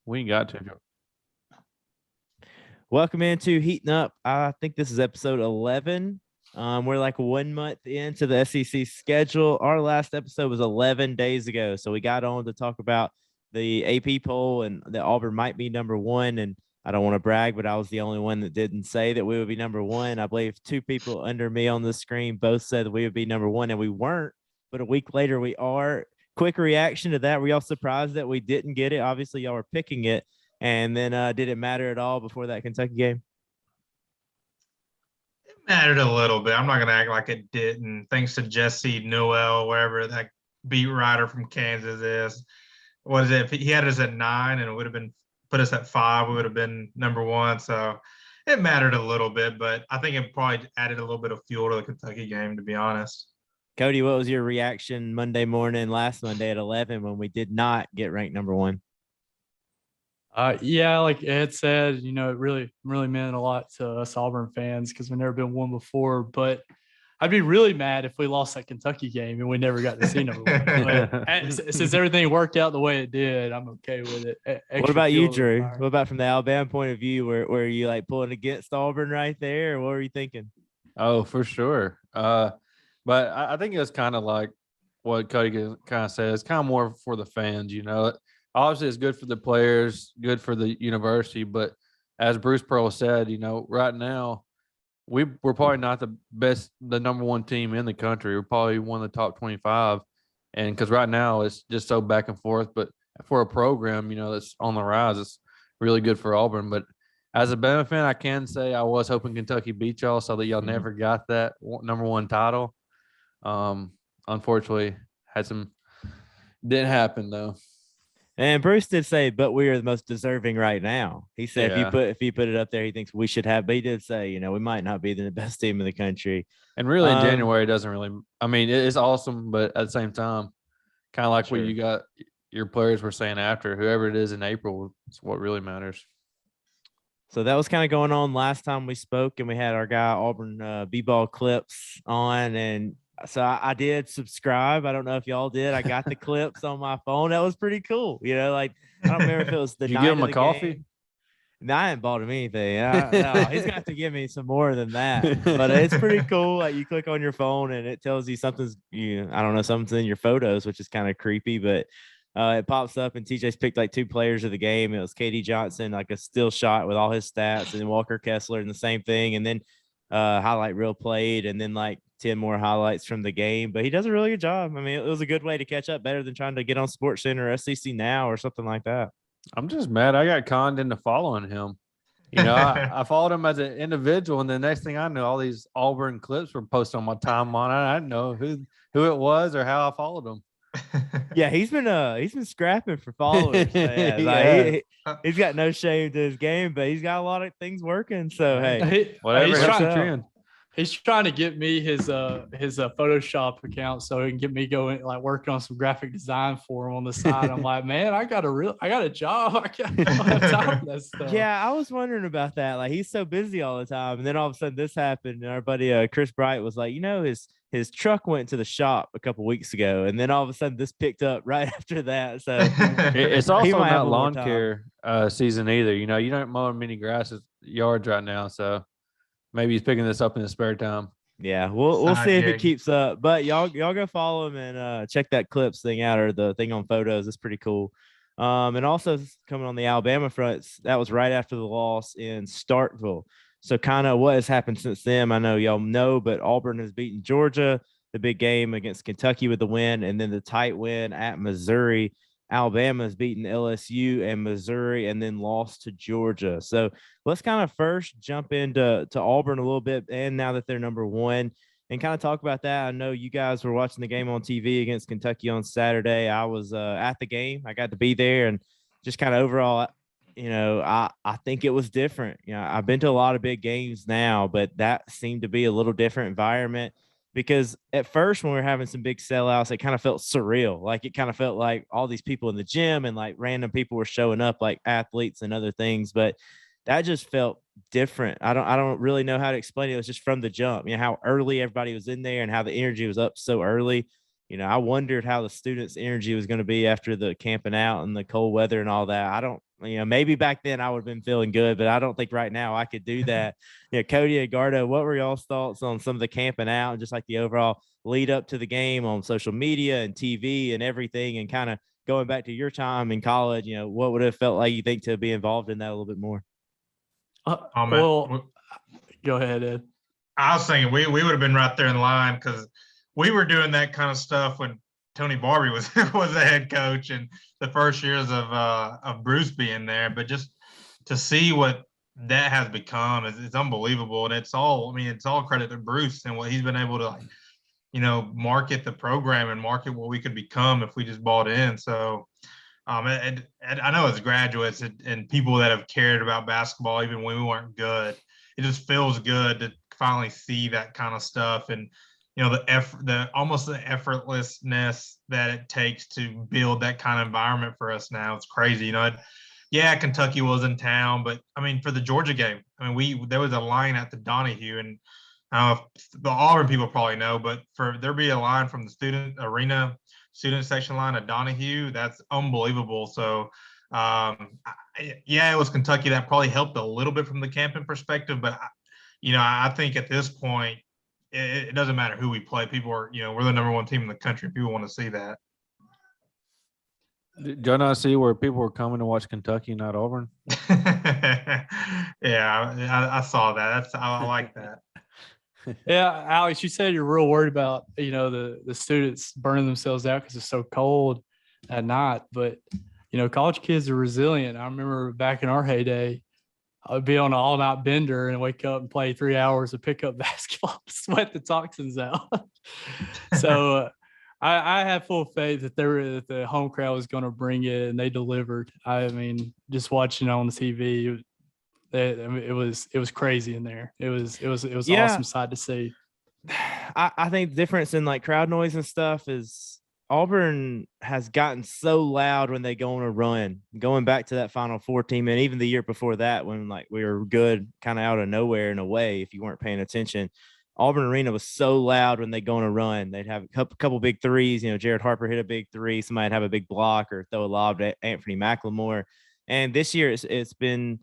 We ain't got to. Welcome into Heating Up. I think this is episode 11. We're like 1 month into the SEC schedule. Our last episode was 11 days ago. So we got on to talk about the AP poll and that Auburn might be number one. And I don't want to brag, but I was the only one that didn't say that we would be number one. I believe two people under me on the screen both said that we would be number one, and we weren't. But a week later, we are. Quick reaction to that. Were y'all surprised that we didn't get it? Obviously, y'all were picking it. And then did it matter at all before that Kentucky game? It mattered a little bit. I'm not going to act like it didn't. Thanks to Jesse Newell, wherever that beat writer from Kansas is. What is it? If he had us at 9 and it would have been put us at 5, we would have been number one. So it mattered a little bit, but I think it probably added a little bit of fuel to the Kentucky game, to be honest. Cody, what was your reaction Monday morning, last Monday at 11 when we did not get ranked number one? Yeah, like Ed said, it really meant a lot to us Auburn fans because we've never been one before. But I'd be really mad if we lost that Kentucky game and we never got to see number one. But since everything worked out the way it did, I'm okay with it. What about you, Drew? What about from the Alabama point of view? Were you like pulling against Auburn right there, or what were you thinking? Oh, for sure. But I think it's kind of like what Cody kind of said. It's kind of more for the fans, Obviously, it's good for the players, good for the university. But as Bruce Pearl said, right now, we're probably not the number one team in the country. We're probably one of the top 25. And because right now it's just so back and forth. But for a program, that's on the rise, it's really good for Auburn. But as a Bama fan, I can say I was hoping Kentucky beat y'all so that y'all never got that number one title. Unfortunately, didn't happen though. And Bruce did say, but we are the most deserving right now. He said if you put it up there, he thinks we should have. But he did say, we might not be the best team in the country. And really, in January, it doesn't really. I mean, it's awesome, but at the same time, kind of like what you got your players were saying after, whoever it is in April, it's what really matters. So that was kind of going on last time we spoke, and we had our guy Auburn B-ball clips on, and so I did subscribe. I don't know if y'all did. I got the clips on my phone. That was pretty cool. I don't remember if it was the Did night you give him of a the coffee? Game. No, I ain't bought him anything. No, he's gonna have to give me some more than that. But it's pretty cool. Like you click on your phone and it tells you something's something's in your photos, which is kind of creepy, but it pops up and TJ's picked like 2 players of the game. It was Katie Johnson, like a still shot with all his stats, and then Walker Kessler and the same thing, and then highlight reel played, and then like 10 more highlights from the game. But he does a really good job. I mean, it was a good way to catch up, better than trying to get on Sports Center or SEC Now or something like that. I'm just mad I got conned into following him. I followed him as an individual, and the next thing I know, all these Auburn clips were posted on my timeline. I didn't know who it was or how I followed him. Yeah, he's been scrapping for followers. Man. He's got no shame to his game, but he's got a lot of things working. So whatever he's helps the trend. He's trying to get me his Photoshop account so he can get me going like working on some graphic design for him on the side. I'm like, man, I got a job. I don't have time for that stuff. Yeah, I was wondering about that. Like he's so busy all the time, and then all of a sudden this happened, and our buddy Chris Bright was like, his truck went to the shop a couple weeks ago, and then all of a sudden this picked up right after that. So it's also not lawn care season either. You don't mow many grasses yards right now, so maybe he's picking this up in his spare time. Yeah, we'll see if it keeps up. But y'all go follow him and check that clips thing out, or the thing on photos. It's pretty cool. And also coming on the Alabama fronts, that was right after the loss in Starkville. So kind of what has happened since then, I know y'all know, but Auburn has beaten Georgia, the big game against Kentucky with the win, and then the tight win at Missouri. Alabama has beaten LSU and Missouri and then lost to Georgia. So let's kind of first jump into Auburn a little bit, and now that they're number one, and kind of talk about that. I know you guys were watching the game on TV against Kentucky on Saturday. I was at the game. I got to be there, and just kind of overall, I think it was different. I've been to a lot of big games now, but that seemed to be a little different environment. Because at first when we were having some big sellouts, it kind of felt surreal. Like it kind of felt like all these people in the gym and like random people were showing up, like athletes and other things. But that just felt different. I don't really know how to explain it. It was just from the jump, how early everybody was in there and how the energy was up so early. I wondered how the students' energy was going to be after the camping out and the cold weather and all that. I don't, maybe back then I would have been feeling good, but I don't think right now I could do that. Cody and Gardo, what were y'all's thoughts on some of the camping out and just like the overall lead up to the game on social media and TV and everything, and kind of going back to your time in college, what would it have felt like, you think, to be involved in that a little bit more? Well, go ahead, Ed. I was thinking we would have been right there in line, because we were doing that kind of stuff when Tony Barbie was was the head coach and the first years of Bruce being there. But just to see what that has become is unbelievable, and it's all credit to Bruce and what he's been able to market the program and market what we could become if we just bought in. So and I know as graduates and people that have cared about basketball even when we weren't good, it just feels good to finally see that kind of stuff, and the almost the effortlessness that it takes to build that kind of environment for us now. It's crazy. Kentucky was in town, but for the Georgia game, there was a line at the Donahue, and I don't know if the Auburn people probably know, but for there be a line from the student section line at Donahue, that's unbelievable. So it was Kentucky that probably helped a little bit from the camping perspective, but I think at this point, it doesn't matter who we play. People are, we're the number one team in the country. People want to see that. Did y'all not see where people were coming to watch Kentucky, not Auburn? Yeah, I saw that. I like that. Yeah, Alex, you said you're real worried about, the students burning themselves out because it's so cold at night. But, college kids are resilient. I remember back in our heyday, I would be on an all-night bender and wake up and play 3 hours of pickup basketball to sweat the toxins out. So I have full faith that the home crowd was going to bring it, and they delivered. Just watching on the TV, it was crazy in there. It was awesome sight to see. I think the difference in like crowd noise and stuff is Auburn has gotten so loud when they go on a run, going back to that Final Four team, and even the year before that when like we were good kind of out of nowhere in a way if you weren't paying attention. Auburn Arena was so loud when they go on a run. They'd have a couple big threes. Jared Harper hit a big three. Somebody'd have a big block or throw a lob to Anthony McLemore. And this year it's been,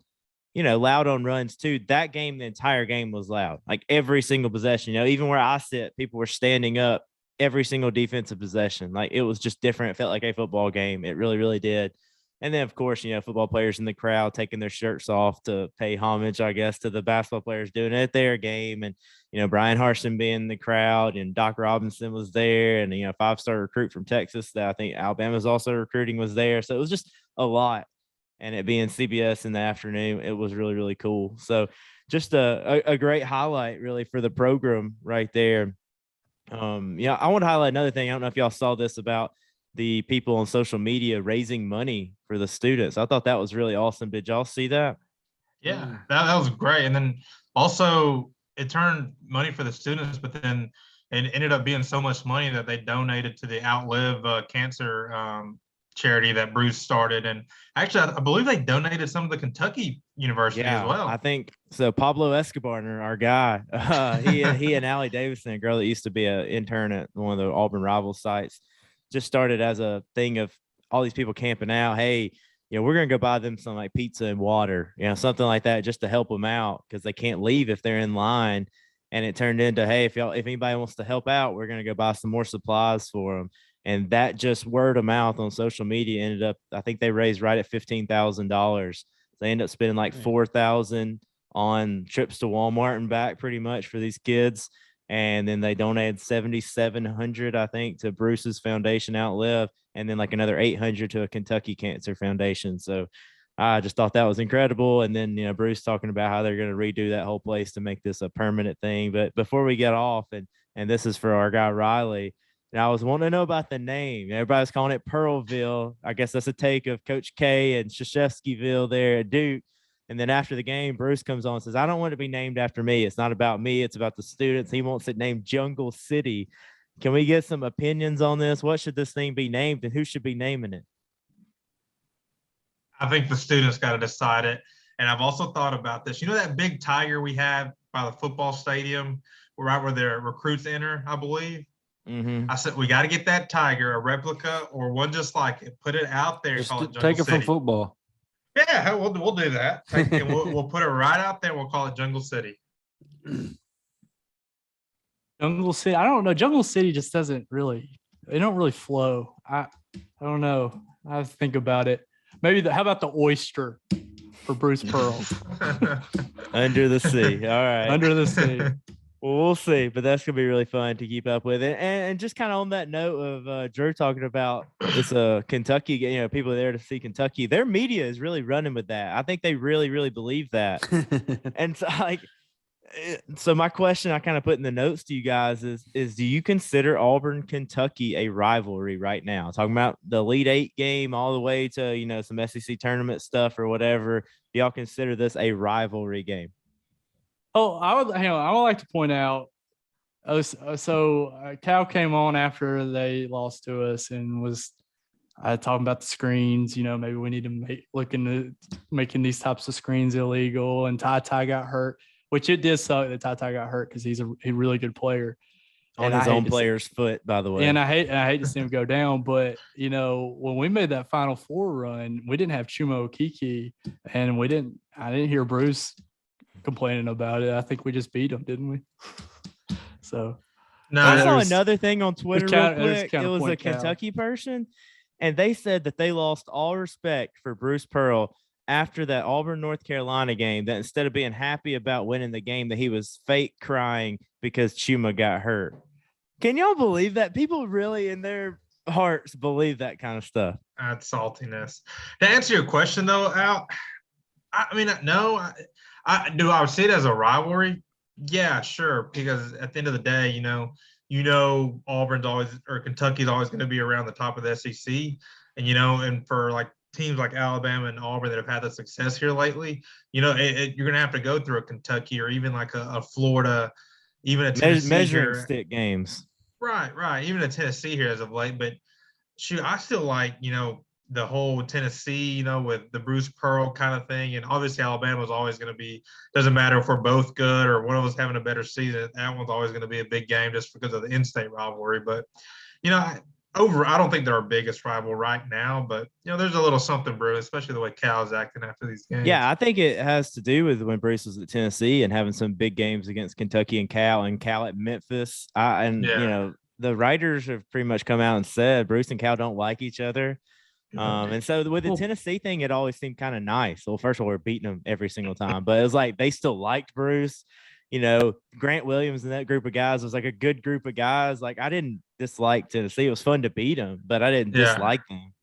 loud on runs too. That game, the entire game was loud. Like every single possession, even where I sit, people were standing up every single defensive possession. Like it was just different. It felt like a football game. It really, really did. And then, of course, football players in the crowd taking their shirts off to pay homage, I guess, to the basketball players doing it at their game. And, Brian Harsin being in the crowd, and Doc Robinson was there. And, 5-star recruit from Texas that I think Alabama's also recruiting was there. So it was just a lot. And it being CBS in the afternoon, it was really, really cool. So just a great highlight, really, for the program right there. I want to highlight another thing. I don't know if y'all saw this about the people on social media raising money for the students. I thought that was really awesome. Did y'all see that? Yeah, that was great. And then also it turned money for the students, but then it ended up being so much money that they donated to the Outlive Cancer charity that Bruce started. And actually, I believe they donated some of the Kentucky University as well. I think so. Pablo Escobar, our guy, he and Allie Davidson, a girl that used to be an intern at one of the Auburn rival sites, just started as a thing of all these people camping out. Hey, we're going to go buy them some like pizza and water, something like that, just to help them out because they can't leave if they're in line. And it turned into, hey, if anybody wants to help out, we're going to go buy some more supplies for them. And that just word of mouth on social media ended up, I think they raised right at $15,000. They ended up spending like $4,000 on trips to Walmart and back pretty much for these kids. And then they donated $7,700, I think, to Bruce's foundation Outlive, and then like another $800 to a Kentucky Cancer Foundation. So I just thought that was incredible. And then, Bruce talking about how they're going to redo that whole place to make this a permanent thing. But before we get off, and this is for our guy Riley, and I was wanting to know about the name. Everybody's calling it Pearlville. I guess that's a take of Coach K and Krzyzewskiville there at Duke. And then after the game, Bruce comes on and says, I don't want it to be named after me. It's not about me. It's about the students. He wants it named Jungle City. Can we get some opinions on this? What should this thing be named, and who should be naming it? I think the students got to decide it. And I've also thought about this. That big tiger we have by the football stadium, right where their recruits enter, I believe? Mm-hmm. I said, we got to get that Tiger, a replica or one just like it. Put it out there and Just call it Jungle take it City. from football. Yeah, we'll do that. And we'll put it right out there. We'll call it Jungle City. Jungle City. I don't know. Jungle City just doesn't really. They don't really flow. I don't know. I have to think about it. Maybe how about the oyster for Bruce Pearl? Under the sea. All right. Under the sea. Well, we'll see, but that's gonna be really fun to keep up with it. And just kind of on that note of Drew talking about it's a Kentucky game, people are there to see Kentucky. Their media is really running with that. I think they really, really believe that. And so my question I kind of put in the notes to you guys is do you consider Auburn, Kentucky a rivalry right now? Talking about the Elite Eight game all the way to, some SEC tournament stuff or whatever. Do y'all consider this a rivalry game? Oh, I would like to point out. Cal came on after they lost to us and was talking about the screens. Maybe we need to look into making these types of screens illegal. And Ty got hurt, which it did suck that Ty got hurt because he's a really good player on his own player's foot, by the way. And I hate to see him go down. But when we made that Final Four run, we didn't have Chuma Okeke, and I didn't hear Bruce complaining about it. I think we just beat them, didn't we? So I saw another thing on Twitter real quick. It was a Kentucky person, and they said that they lost all respect for Bruce Pearl after that Auburn, North Carolina game, that instead of being happy about winning the game, that he was fake crying because Chuma got hurt. Can y'all believe that? People really in their hearts believe that kind of stuff. That's saltiness. To answer your question though, Al, no. I would see it as a rivalry. Yeah, sure. Because at the end of the day, Auburn's always or Kentucky's always going to be around the top of the SEC, and and for like teams like Alabama and Auburn that have had the success here lately, you're going to have to go through a Kentucky or even like a Florida, even a Tennessee measuring stick games. Right. Even a Tennessee here as of late, but shoot, I still like the whole Tennessee, with the Bruce Pearl kind of thing. And obviously Alabama is always going to be, doesn't matter if we're both good or one of us having a better season. That one's always going to be a big game just because of the in-state rivalry. But, I don't think they're our biggest rival right now, but there's a little something brewing, especially the way Cal's acting after these games. Yeah, I think it has to do with when Bruce was at Tennessee and having some big games against Kentucky and Cal at Memphis. The writers have pretty much come out and said Bruce and Cal don't like each other. And so with the Tennessee thing, it always seemed kind of nice. Well, first of all, we're beating them every single time, but it was like they still liked Bruce. Grant Williams and that group of guys was like a good group of guys. Like I didn't dislike Tennessee. It was fun to beat them, but I didn't dislike them.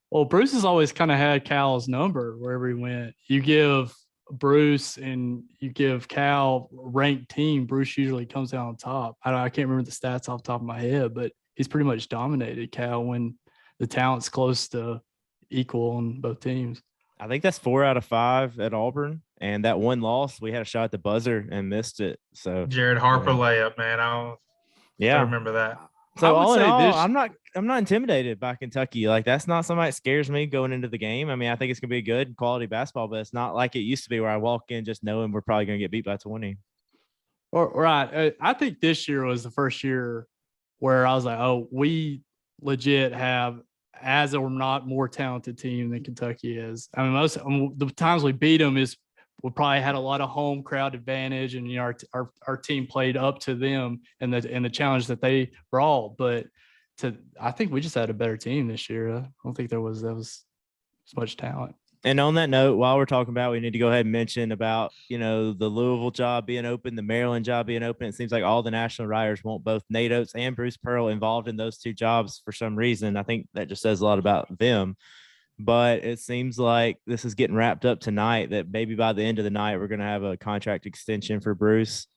Well, Bruce has always kind of had Cal's number wherever he went. You give Bruce and you give Cal a ranked team, Bruce usually comes out on top. I can't remember the stats off the top of my head, but he's pretty much dominated Cal when the talent's close to equal on both teams. I think that's 4 out of 5 at Auburn. And that one loss, we had a shot at the buzzer and missed it. So Jared Harper layup, man. I remember that. So all in all, I'm not intimidated by Kentucky. Like that's not something that scares me going into the game. I mean, I think it's gonna be a good quality basketball, but it's not like it used to be where I walk in just knowing we're probably gonna get beat by 20. Right. I think this year was the first year where I was like, oh, we legit have as or not more talented team than Kentucky is. I mean, the times we beat them is we probably had a lot of home crowd advantage, and our team played up to them and the challenge that they brought. But I think we just had a better team this year. I don't think there was as much talent. And on that note, while we're talking about, we need to go ahead and mention about, the Louisville job being open, the Maryland job being open. It seems like all the national writers want both Nate Oates and Bruce Pearl involved in those two jobs for some reason. I think that just says a lot about them. But it seems like this is getting wrapped up tonight, that maybe by the end of the night, we're going to have a contract extension for Bruce,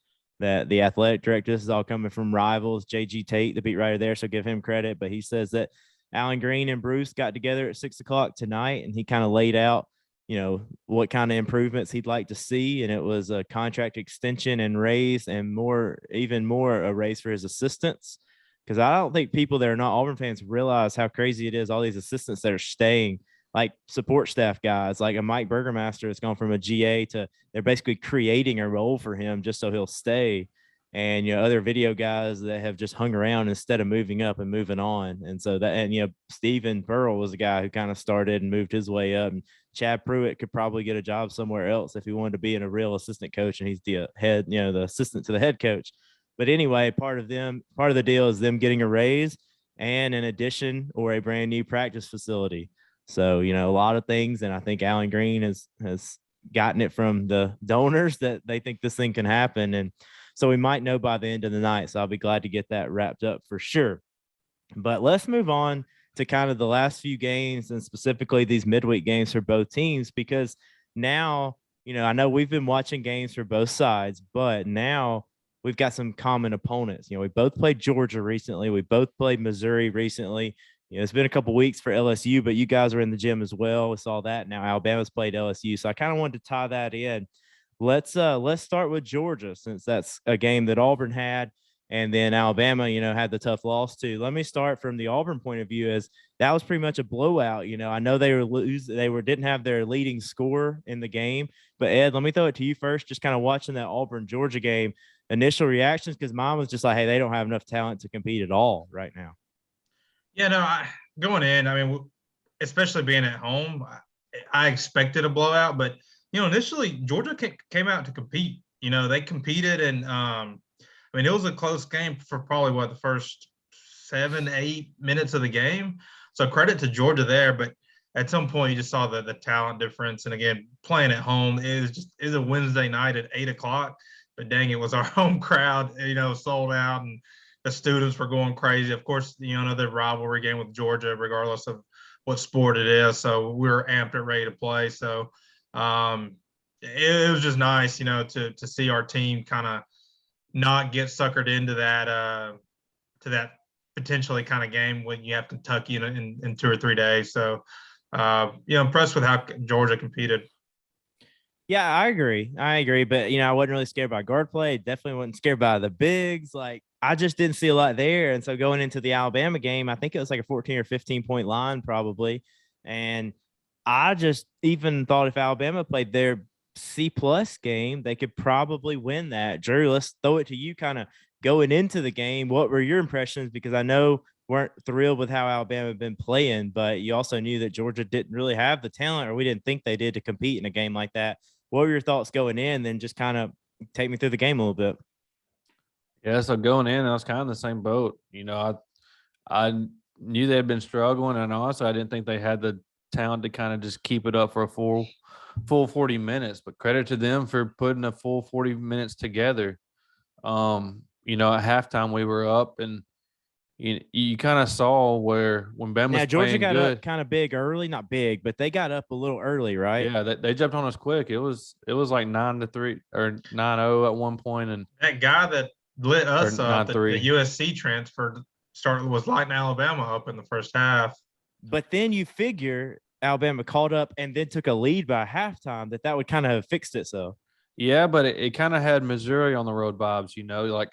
that the athletic director, this is all coming from Rivals, J.G. Tate, the beat writer there, so give him credit. But he says that Alan Green and Bruce got together at 6:00 tonight, and he kind of laid out, what kind of improvements he'd like to see. And it was a contract extension and raise, and even more a raise for his assistants. Because I don't think people that are not Auburn fans realize how crazy it is. All these assistants that are staying, like support staff guys, like a Mike Burgermaster has gone from a GA to they're basically creating a role for him just so he'll stay. and other video guys that have just hung around instead of moving up and moving on. And so that, and Stephen Pearl was a guy who kind of started and moved his way up. And Chad Pruitt could probably get a job somewhere else if he wanted to be in a real assistant coach, and he's the head, the assistant to the head coach. But anyway, part of the deal is them getting a raise and an addition or a brand new practice facility. So, a lot of things. And I think Alan Green has gotten it from the donors that they think this thing can happen. And so we might know by the end of the night. So I'll be glad to get that wrapped up for sure. But let's move on to kind of the last few games, and specifically these midweek games for both teams, because now, I know we've been watching games for both sides, but now we've got some common opponents. We both played Georgia recently. We both played Missouri recently. It's been a couple weeks for LSU, but you guys are in the gym as well. We saw that. Now Alabama's played LSU. So I kind of wanted to tie that in. Let's start with Georgia, since that's a game that Auburn had, and then Alabama, had the tough loss too. Let me start from the Auburn point of view, as that was pretty much a blowout. I know they didn't have their leading scorer in the game, but Ed, let me throw it to you first. Just kind of watching that Auburn Georgia game, initial reactions, because mine was just like, hey, they don't have enough talent to compete at all right now. Yeah, no, going in, I mean, especially being at home, I expected a blowout, but initially Georgia came out to compete. They competed, and it was a close game for probably the first 7-8 minutes of the game. So credit to Georgia there, but at some point you just saw the talent difference. And again, playing at home is a Wednesday night at 8:00, but dang, it was our home crowd, sold out, and the students were going crazy. Of course, another rivalry game with Georgia, regardless of what sport it is. So we were amped and ready to play. So it was just nice, to see our team kind of not get suckered into that to that potentially kind of game when you have Kentucky in 2 or 3 days. So impressed with how Georgia competed. Yeah, I agree. But I wasn't really scared by guard play. Definitely wasn't scared by the bigs. Like, I just didn't see a lot there. And so going into the Alabama game, I think it was like a 14 or 15 point line probably. And I just even thought if Alabama played their C+ game, they could probably win that. Drew, let's throw it to you kind of going into the game. What were your impressions? Because I know weren't thrilled with how Alabama had been playing, but you also knew that Georgia didn't really have the talent, or we didn't think they did, to compete in a game like that. What were your thoughts going in? Then just kind of take me through the game a little bit. Yeah, so going in, I was kind of in the same boat. I knew they had been struggling, and honestly, I didn't think they had the talent to kind of just keep it up for a full 40 minutes. But credit to them for putting a full 40 minutes together. At halftime we were up, and you kind of saw where when Ben was Georgia got good, up kind of big early, not big, but they got up a little early, right? Yeah, they jumped on us quick. It was like 9-3 or 9-0 at one point, and that guy that lit us up, the USC transfer, was lighting Alabama up in the first half. But then you figure Alabama called up and then took a lead by halftime, that would kind of have fixed itself. Yeah, but it kind of had Missouri on the road vibes, like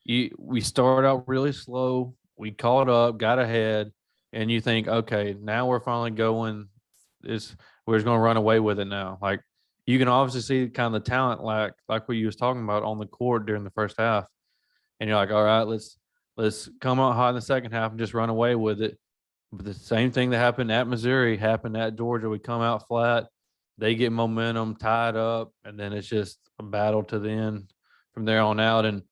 we started out really slow, we caught up, got ahead, and you think, okay, now we're finally going. We're just going to run away with it now. Like, you can obviously see kind of the talent like what you was talking about on the court during the first half, and you're like, all right, let's come out hot in the second half and just run away with it. But the same thing that happened at Missouri happened at Georgia. We come out flat, they get momentum, tied up, and then it's just a battle to the end from there on out. And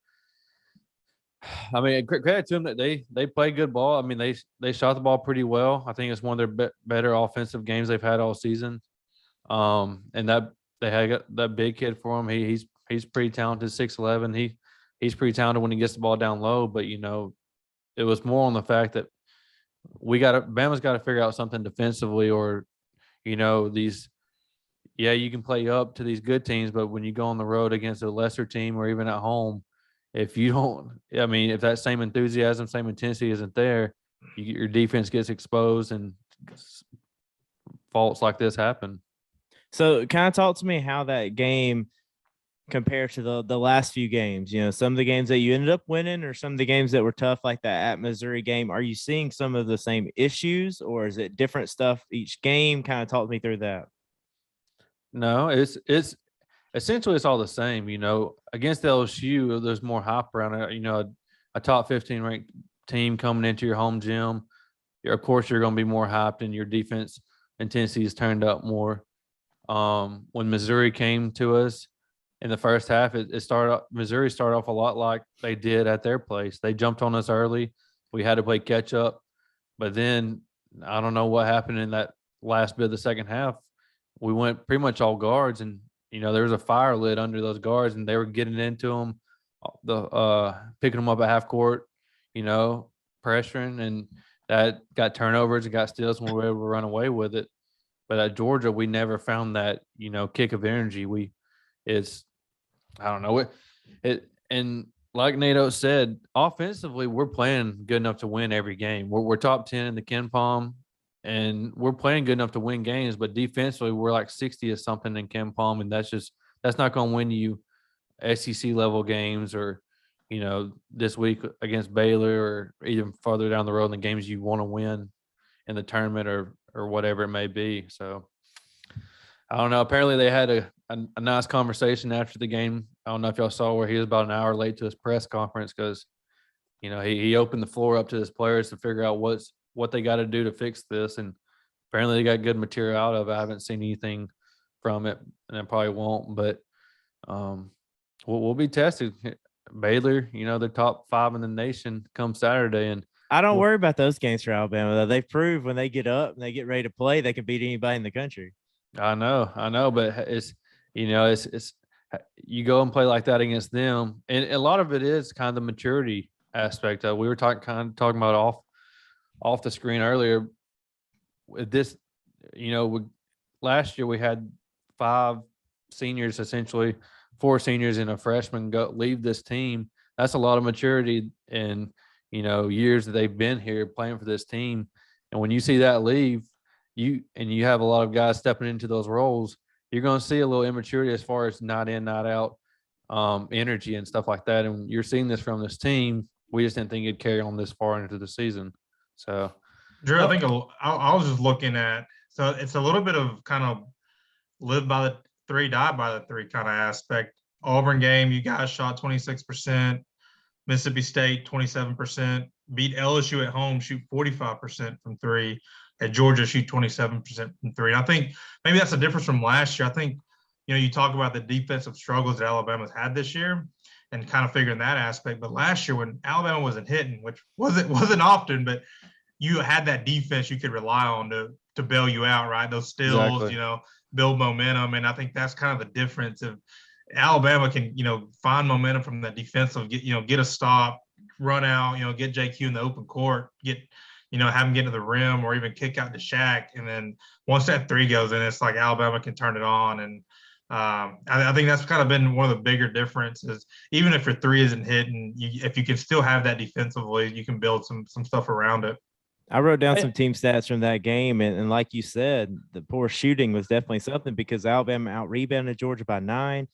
I mean, credit to them that they played good ball. I mean, they shot the ball pretty well. I think it's one of their better offensive games they've had all season. And that they had that big kid for him. He's pretty talented, 6'11". He's pretty talented when he gets the ball down low. But it was more on the fact that Bama's got to figure out something defensively, or these. Yeah, you can play up to these good teams, but when you go on the road against a lesser team or even at home, if that same enthusiasm, same intensity isn't there, your defense gets exposed and faults like this happen. So kind of talk to me how that game compared to the last few games. Some of the games that you ended up winning, or some of the games that were tough, like that at Missouri game. Are you seeing some of the same issues, or is it different stuff each game? Kind of talk me through that. No, it's essentially it's all the same. Against LSU, there's more hype around it. A top 15 ranked team coming into your home gym. Of course, you're going to be more hyped, and your defense intensity is turned up more. When Missouri came to us in the first half, Missouri started off a lot like they did at their place. They jumped on us early. We had to play catch up, but then I don't know what happened in that last bit of the second half. We went pretty much all guards, and there was a fire lit under those guards, and they were getting into them, picking them up at half court, pressuring, and that got turnovers and got steals, and we were able to run away with it. But at Georgia, we never found that kick of energy. I don't know it, and like Nato said, offensively, we're playing good enough to win every game. We're top 10 in the Ken Palm, and we're playing good enough to win games. But defensively, we're like 60 or something in Ken Palm, and that's not going to win you SEC level games or this week against Baylor or even farther down the road in the games you want to win in the tournament or whatever it may be. So I don't know. Apparently they had a nice conversation after the game. I don't know if y'all saw where he was about an hour late to his press conference because, he opened the floor up to his players to figure out what they got to do to fix this. And apparently they got good material out of it. I haven't seen anything from it, and I probably won't, but we'll be tested. Baylor, they're top 5 in the nation come Saturday. And I don't worry about those games for Alabama, though. They've proved when they get up and they get ready to play, they can beat anybody in the country. I know, but it's you go and play like that against them, and a lot of it is kind of the maturity aspect. We were talking about off the screen earlier. With this, last year we had 5 seniors, essentially 4 seniors and a freshman leave this team. That's a lot of maturity and years that they've been here playing for this team. And when you see that leave, you have a lot of guys stepping into those roles, you're going to see a little immaturity as far as not in, not out energy and stuff like that. And you're seeing this from this team. We just didn't think it'd carry on this far into the season. So, Drew, I think I was just looking at, so it's a little bit of kind of live by the 3, die by the 3 kind of aspect. Auburn game, you guys shot 26%. Mississippi State, 27%. Beat LSU at home, shoot 45% from 3. At Georgia, shoot 27% from 3. And I think maybe that's a difference from last year. I think, you talk about the defensive struggles that Alabama's had this year and kind of figuring that aspect. But last year when Alabama wasn't hitting, which wasn't often, but you had that defense you could rely on to bail you out, right? Those steals, exactly. Build momentum. And I think that's kind of the difference of Alabama can, find momentum from that defensive, get a stop, run out, get JQ in the open court, have him get to the rim or even kick out to Shaq. And then once that 3 goes in, it's like Alabama can turn it on. And I think that's kind of been one of the bigger differences. Even if your 3 isn't hitting, if you can still have that defensively, you can build some stuff around it. I wrote down some team stats from that game, and like you said, the poor shooting was definitely something because Alabama out-rebounded Georgia by 9.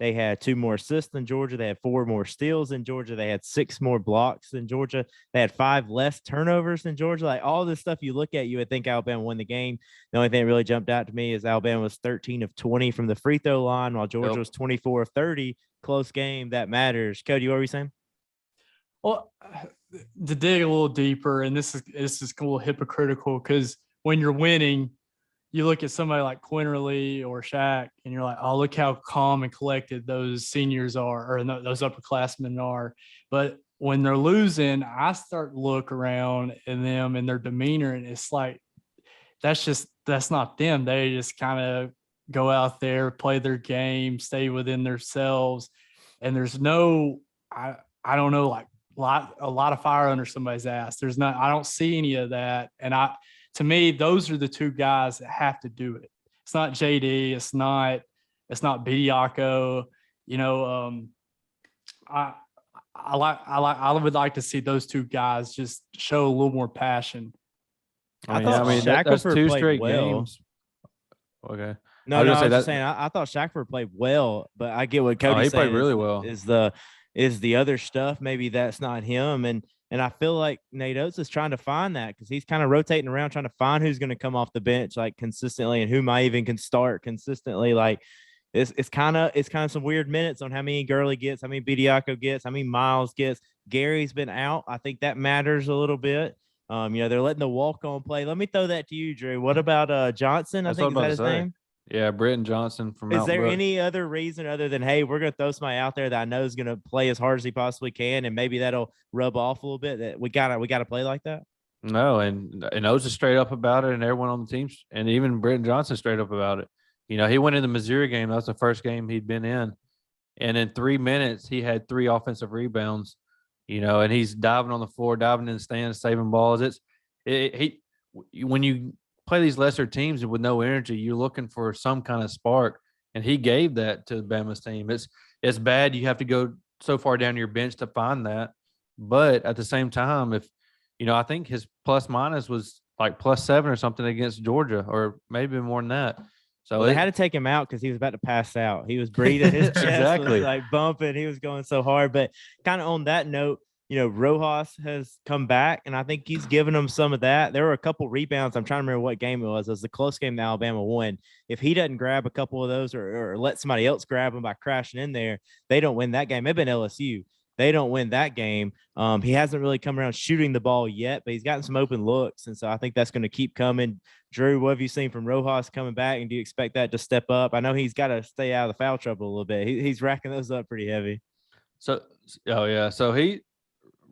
They had 2 more assists than Georgia. They had 4 more steals than Georgia. They had 6 more blocks than Georgia. They had 5 less turnovers than Georgia. Like all this stuff you look at, you would think Alabama won the game. The only thing that really jumped out to me is Alabama was 13 of 20 from the free throw line, while Georgia was 24 of 30. Close game. That matters. Cody, what were you saying? Well, to dig a little deeper, and this is a little hypocritical because when you're winning, you look at somebody like Quinterly or Shaq, and you're like, oh, look how calm and collected those seniors are, or those upperclassmen are. But when they're losing, I start to look around at them and their demeanor, and it's like, that's not them. They just kind of go out there, play their game, stay within themselves. And there's no, I don't know, like a lot of fire under somebody's ass. I don't see any of that. And to me, those are the 2 guys that have to do it. It's not JD. It's not Bediako. I would like to see those 2 guys just show a little more passion. I thought that's 2 straight well. games. Okay. No, I was just saying. I thought Shackford played well, but I get what Cody's saying. He played really well. Is the other stuff maybe that's not him, and I feel like Nate Oates is trying to find that because he's kind of rotating around trying to find who's going to come off the bench like consistently and who might even can start consistently. Like it's kind of some weird minutes on how many Gurley gets, how many Bediako gets, how many Miles gets. Gary's been out. I think that matters a little bit. They're letting the walk-on play. Let me throw that to you, Drew. What about Johnson? That's I think what I'm is that about to his say. name? Yeah, Britton Johnson from Is Mountain there Brook. any other reason other than, hey, we're going to throw somebody out there that I know is going to play as hard as he possibly can, and maybe that'll rub off a little bit, that we gotta play like that? No, and O's is straight up about it, and everyone on the team, and even Britton Johnson straight up about it. He went in the Missouri game. That was the first game he'd been in, and in 3 minutes he had 3 offensive rebounds. And he's diving on the floor, diving in the stands, saving balls. When you play these lesser teams with no energy, you're looking for some kind of spark, and he gave that to Bama's team. It's bad you have to go so far down your bench to find that, but at the same time, if I think his plus minus was like +7 or something against Georgia, or maybe more than that. So they had to take him out because he was about to pass out. He was breathing, his chest Exactly. was like bumping. He was going so hard. But kind of on that note, Rojas has come back, and I think he's given them some of that. There were a couple rebounds. I'm trying to remember what game it was. It was the close game that Alabama won. If he doesn't grab a couple of those or let somebody else grab them by crashing in there, they don't win that game. Maybe been LSU. They don't win that game. He hasn't really come around shooting the ball yet, but he's gotten some open looks. And so I think that's going to keep coming. Drew, what have you seen from Rojas coming back? And do you expect that to step up? I know he's got to stay out of the foul trouble a little bit. He's racking those up pretty heavy. So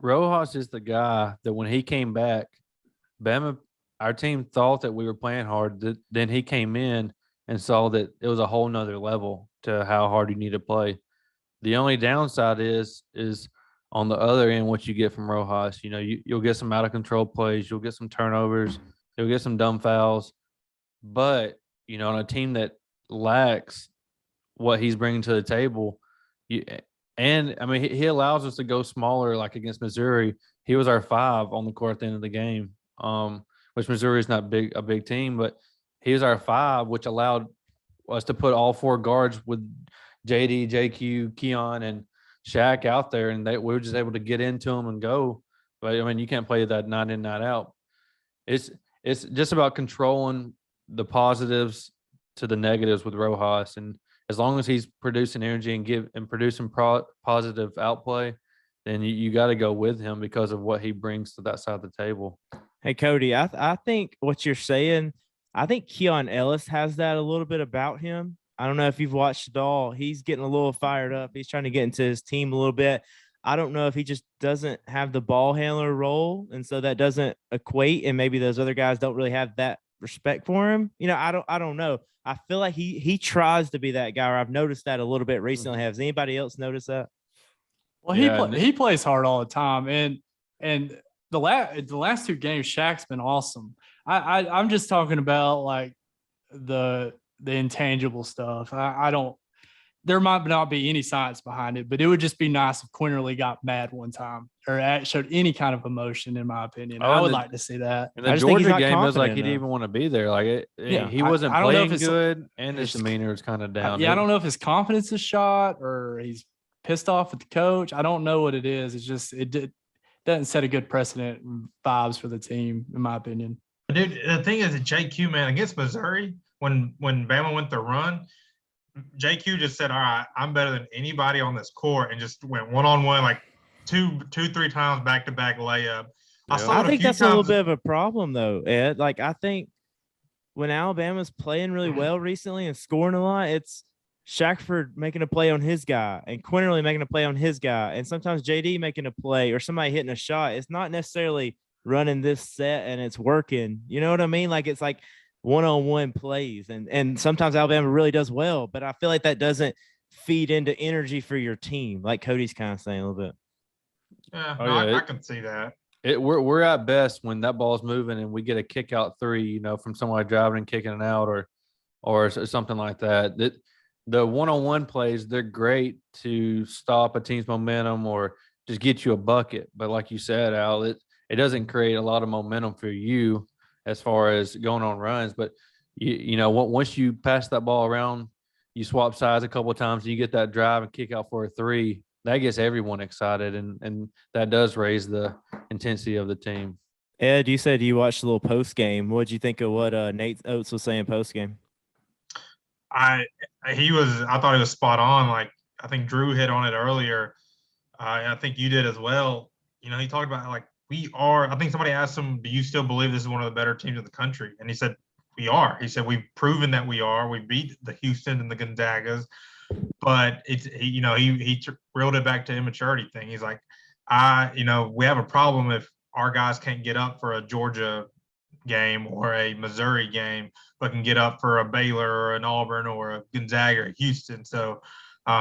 Rojas is the guy that when he came back, Bama, our team thought that we were playing hard. Then he came in and saw that it was a whole nother level to how hard you need to play. The only downside is on the other end what you get from Rojas. You'll get some out of control plays, you'll get some turnovers, you'll get some dumb fouls. But on a team that lacks what he's bringing to the table, he allows us to go smaller. Like against Missouri, he was our 5 on the court at the end of the game. Which Missouri is not a big team, but he was our 5, which allowed us to put all 4 guards with JD, JQ, Keon, and Shaq out there, and we were just able to get into them and go. But you can't play that night in, night out. It's just about controlling the positives to the negatives with Rojas, and as long as he's producing energy and producing positive outplay, then you got to go with him because of what he brings to that side of the table. Hey, Cody, I think what you're saying, I think Keon Ellis has that a little bit about him. I don't know if you've watched it all. He's getting a little fired up. He's trying to get into his team a little bit. I don't know if he just doesn't have the ball handler role, and so that doesn't equate, and maybe those other guys don't really have that respect for him. I don't know. I feel like he tries to be that guy, or I've noticed that a little bit recently. Has anybody else noticed that? Well, he plays hard all the time, and the last 2 games, Shaq's been awesome. I'm just talking about like the intangible stuff. I don't. There might not be any science behind it, but it would just be nice if Quinterly got mad one time or showed any kind of emotion. In my opinion, I would like to see that. In the Georgia game, it was like he didn't even want to be there. Like he wasn't playing good, and his demeanor was kind of down. I don't know if his confidence is shot or he's pissed off at the coach. I don't know what it is. It's just it doesn't set a good precedent and vibes for the team, in my opinion. Dude, the thing is that JQ, man, against Missouri, when Bama went the run, JQ just said, all right, I'm better than anybody on this court, and just went one-on-one, like two, 3 times back-to-back layup. I think that's a little bit of a problem, though, Ed. Like, I think when Alabama's playing really well recently and scoring a lot, it's Shackford making a play on his guy and Quinterly making a play on his guy, and sometimes JD making a play or somebody hitting a shot. It's not necessarily running this set and it's working. You know what I mean? Like, it's like one-on-one plays, and sometimes Alabama really does well, but I feel like that doesn't feed into energy for your team, like Cody's kind of saying a little bit. Yeah, I can see that. We're at best when that ball's moving and we get a kick out 3, from somebody driving and kicking it out or something like that. The one-on-one plays, they're great to stop a team's momentum or just get you a bucket. But like you said, Al, it doesn't create a lot of momentum for you as far as going on runs. But once you pass that ball around, you swap sides a couple of times, and you get that drive and kick out for a 3. That gets everyone excited, and that does raise the intensity of the team. Ed, you said you watched a little post game. What did you think of what Nate Oates was saying post game? I thought he was spot on. Like, I think Drew hit on it earlier. And I think you did as well. He talked about like I think somebody asked him, do you still believe this is one of the better teams in the country? And he said, we are. He said, we've proven that we are. We beat the Houston and the Gonzagas, but he reeled it back to immaturity thing. He's like, we have a problem if our guys can't get up for a Georgia game or a Missouri game, but can get up for a Baylor or an Auburn or a Gonzaga or Houston. So,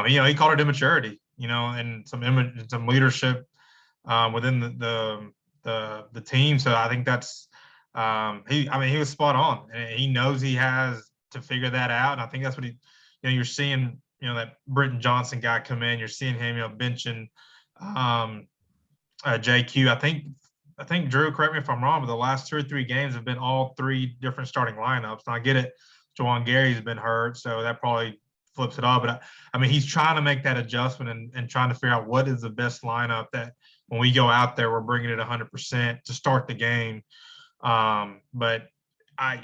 he called it immaturity, and some leadership within the team. So I think that's he was spot on, and he knows he has to figure that out. And I think that's what you're seeing, that Britton Johnson guy come in. You're seeing him, benching JQ. I think Drew, correct me if I'm wrong, but the last 2 or 3 games have been all 3 different starting lineups. And I get it, Juwan Gary's been hurt, so that probably flips it up. But he's trying to make that adjustment and trying to figure out what is the best lineup that when we go out there, we're bringing it 100% to start the game. But I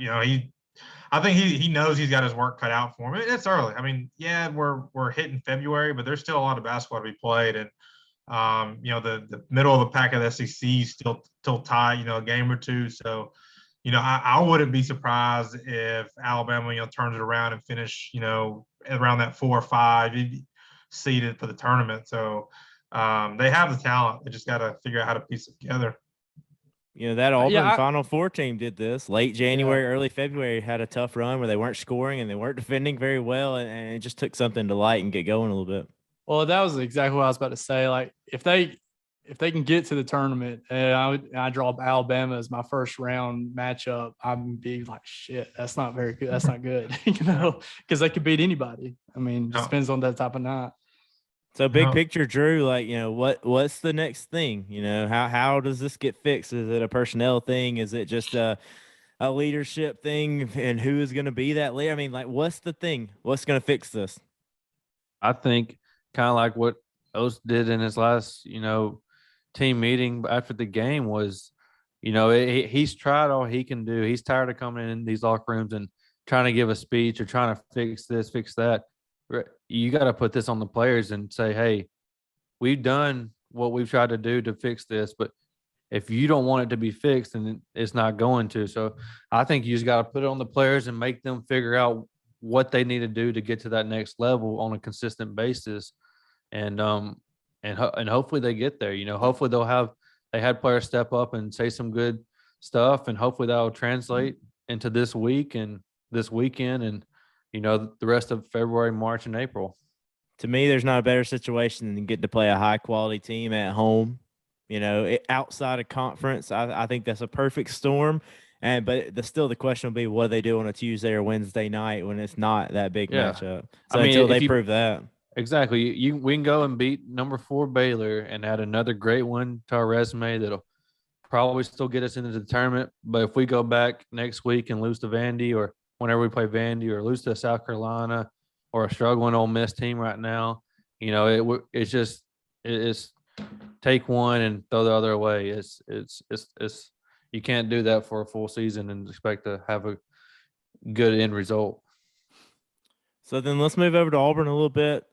think he knows he's got his work cut out for him. It's early. We're hitting February, but there's still a lot of basketball to be played. And the middle of the pack of the SEC is still tied, a game or 2. So, I wouldn't be surprised if Alabama, turns it around and finish, around that 4 or 5 seeded for the tournament. So they have the talent. They just got to figure out how to piece it together. That Auburn Final Four team did this late January, early February, had a tough run where they weren't scoring and they weren't defending very well. And it just took something to light and get going a little bit. Well, that was exactly what I was about to say. Like, if they can get to the tournament and I draw Alabama as my first round matchup, I'm be like, shit, that's not very good. That's not good, because they could beat anybody. It just depends on that type of night. So big picture, Drew, like, what's the next thing? How does this get fixed? Is it a personnel thing? Is it just a leadership thing? And who is going to be that leader? What's the thing? What's going to fix this? I think kind of like what Oates did in his last, team meeting after the game was, he's tried all he can do. He's tired of coming in these locker rooms and trying to give a speech or trying to fix this, fix that. You got to put this on the players and say, hey, we've done what we've tried to do to fix this, but if you don't want it to be fixed, then it's not going to. So I think you just got to put it on the players and make them figure out what they need to do to get to that next level on a consistent basis. And hopefully they get there. Hopefully they had players step up and say some good stuff, and hopefully that'll translate into this week and this weekend and the rest of February, March, and April. To me, there's not a better situation than getting to play a high quality team at home. Outside of conference, I think that's a perfect storm. But still, the question will be, what do they do on a Tuesday or Wednesday night when it's not that big matchup? So until they prove that. Exactly. We can go and beat number 4 Baylor and add another great one to our resume that'll probably still get us into the tournament. But if we go back next week and lose to Vandy, or whenever we play Vandy, or lose to South Carolina or a struggling Ole Miss team right now, it's take one and throw the other away. It's you can't do that for a full season and expect to have a good end result. So then let's move over to Auburn a little bit.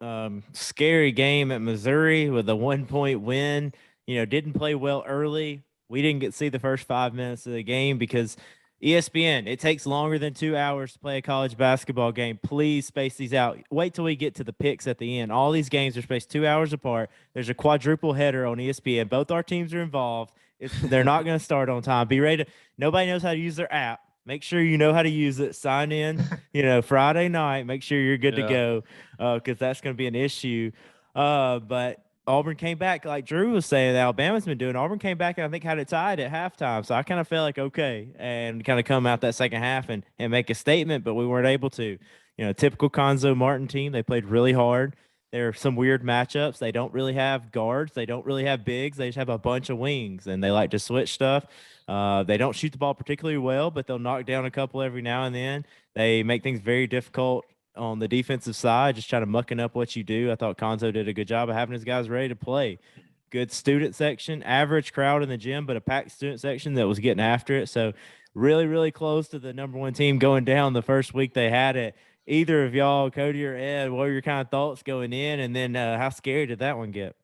Scary game at Missouri with a 1-point win. Didn't play well early. We didn't get to see the first 5 minutes of the game because ESPN, it takes longer than 2 hours to play a college basketball game. Please space these out. Wait till we get to the picks at the end. All these games are spaced 2 hours apart. There's a quadruple header on ESPN. Both our teams are involved. They're not going to start on time. Be ready. Nobody knows how to use their app. Make sure you know how to use it. Sign in, Friday night. Make sure you're good to go because that's going to be an issue. But Auburn came back, like Drew was saying, Alabama's been doing. Auburn came back and I think had it tied at halftime. So I kind of felt like, okay, and kind of come out that second half and make a statement, but we weren't able to. Typical Conzo Martin team. They played really hard. There are some weird matchups. They don't really have guards. They don't really have bigs. They just have a bunch of wings, and they like to switch stuff. They don't shoot the ball particularly well, but they'll knock down a couple every now and then. They make things very difficult on the defensive side, just trying to mucking up what you do. I thought Conzo did a good job of having his guys ready to play. Good student section, average crowd in the gym, but a packed student section that was getting after it. So really, really close to the number 1 team going down the first week they had it. either of y'all, Cody or Ed, what were your kind of thoughts going in, and then how scary did that one get?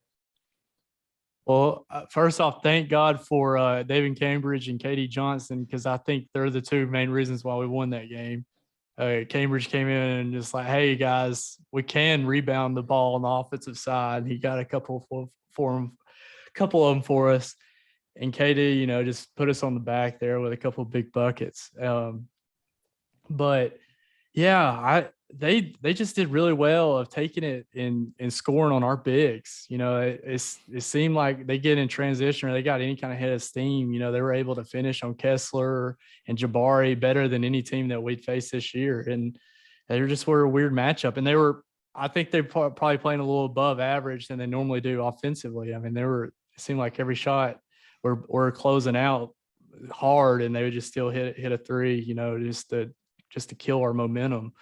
Well, first off, thank God for David Cambridge and Katie Johnson, because I think they're the two main reasons why we won that game. Cambridge came in and just like, hey guys, we can rebound the ball on the offensive side. He got a couple of them for us, and Katie, just put us on the back there with a couple of big buckets. But yeah, they just did really well of taking it and scoring on our bigs. It seemed like they get in transition or they got any kind of head of steam. They were able to finish on Kessler and Jabari better than any team that we'd faced this year. And they were a weird matchup. And I think they're probably playing a little above average than they normally do offensively. I mean, it seemed like every shot we're closing out hard and they would just still hit a three, just to kill our momentum.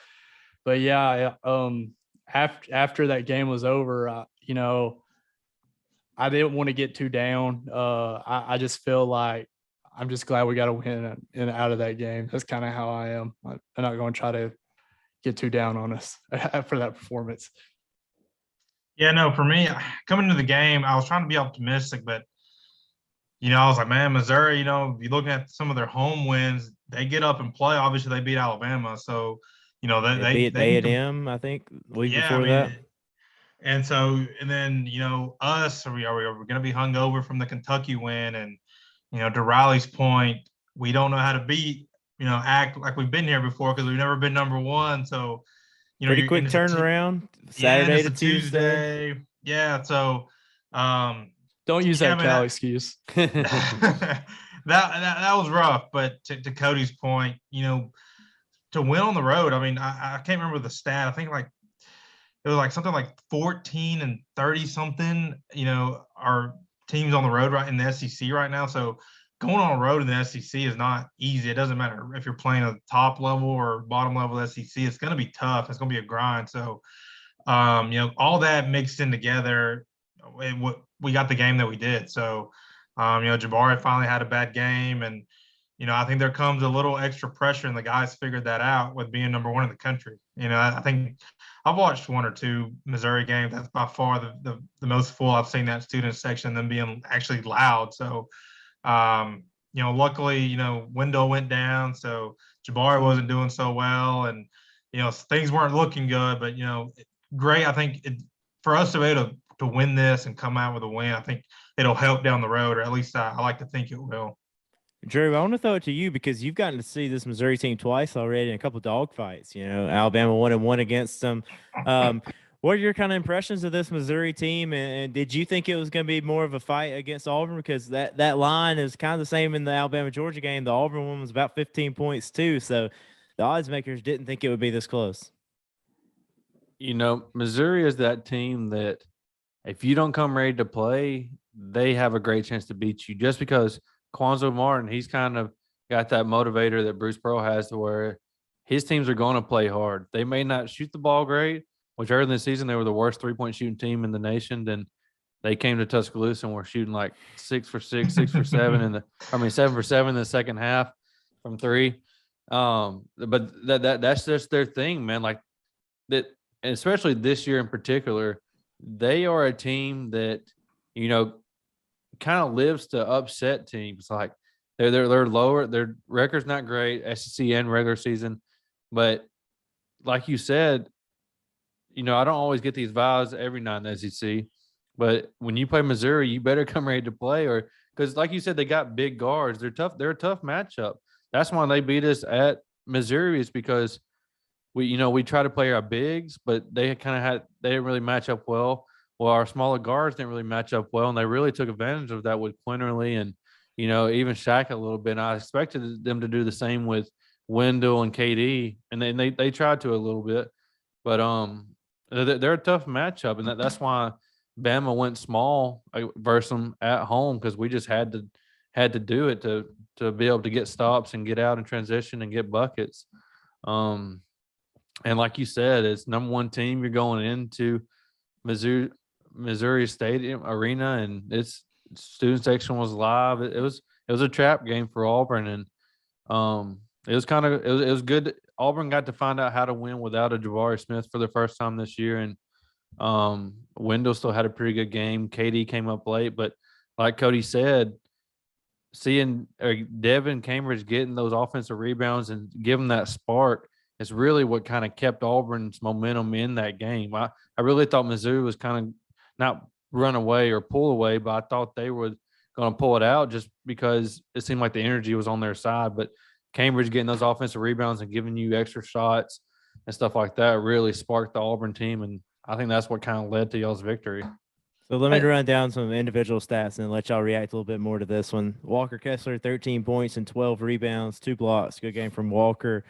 But yeah, after that game was over, I didn't want to get too down. I just feel like I'm just glad we got a win and out of that game. That's kind of how I am. I'm not going to try to get too down on us for that performance. Yeah, no, for me, coming into the game, I was trying to be optimistic, but I was like, man, Missouri, if you're looking at some of their home wins, they get up and play. Obviously, they beat Alabama. So, they beat A&M, I think, week before that. And so, and then, us, are we going to be hung over from the Kentucky win? And, to Riley's point, we don't know how to beat, act like we've been here before because we've never been number one. So, pretty quick turnaround, Saturday to Tuesday. Yeah. So, don't use that Cal excuse. that was rough, but to Cody's point, to win on the road, I mean, I can't remember the stat. I think it was like something like 14 and 30 something, our teams on the road right in the SEC right now. So going on the road in the SEC is not easy. It doesn't matter if you're playing at the top level or bottom level of SEC. It's going to be tough. It's going to be a grind. So, all that mixed in together, we got the game that we did. So, Jabari finally had a bad game. And, I think there comes a little extra pressure, and the guys figured that out with being number one in the country. I think I've watched one or two Missouri games. That's by far the most full I've seen that student section, them being actually loud. So, luckily, window went down. So Jabari wasn't doing so well. And, things weren't looking good. But, great. I think for us to be able to win this and come out with a win, I think it'll help down the road, or at least I like to think it will. Drew, I want to throw it to you because you've gotten to see this Missouri team twice already in a couple of dogfights. Alabama 1-1 against them. What are your kind of impressions of this Missouri team? And did you think it was going to be more of a fight against Auburn? Because that line is kind of the same in the Alabama-Georgia game. The Auburn one was about 15 points too. So the odds makers didn't think it would be this close. Missouri is that team that if you don't come ready to play, they have a great chance to beat you just because Quanzo Martin, he's kind of got that motivator that Bruce Pearl has to where his teams are going to play hard. They may not shoot the ball great, which early in the season they were the worst three-point shooting team in the nation. Then they came to Tuscaloosa and were shooting like 6 for 6, 6 for 7 7 for 7 in the second half from three. But that's just their thing, man. Like that, and especially this year in particular, they are a team that kind of lives to upset teams. Like they're lower, their record's not great, SEC and regular season, but like you said, I don't always get these vibes every night in the SEC, but when you play Missouri, you better come ready to play, or because like you said, they got big guards. They're tough. They're a tough matchup. That's why they beat us at Missouri, is because we try to play our bigs, but they didn't really match up well. Well, our smaller guards didn't really match up well, and they really took advantage of that with Quinterly and, even Shaq a little bit. And I expected them to do the same with Wendell and KD, and then they tried to a little bit. But they're a tough matchup, and that's why Bama went small versus them at home, because we just had to do it to be able to get stops and get out in transition and get buckets. And like you said, it's number one team. You're going into Missouri Stadium Arena, and its student section was live. It was a trap game for Auburn, and It was it was good. Auburn got to find out how to win without a Jabari Smith for the first time this year, and Wendell still had a pretty good game. KD came up late, but like Cody said, seeing Devin Cambridge getting those offensive rebounds and giving that spark is really what kind of kept Auburn's momentum in that game. I really thought Missouri was kind of not run away or pull away, but I thought they were going to pull it out just because it seemed like the energy was on their side. But Cambridge getting those offensive rebounds and giving you extra shots and stuff like that really sparked the Auburn team. And I think that's what kind of led to y'all's victory. So let me run down some individual stats and let y'all react a little bit more to this one. Walker Kessler, 13 points and 12 rebounds, 2 blocks. Good game from Walker.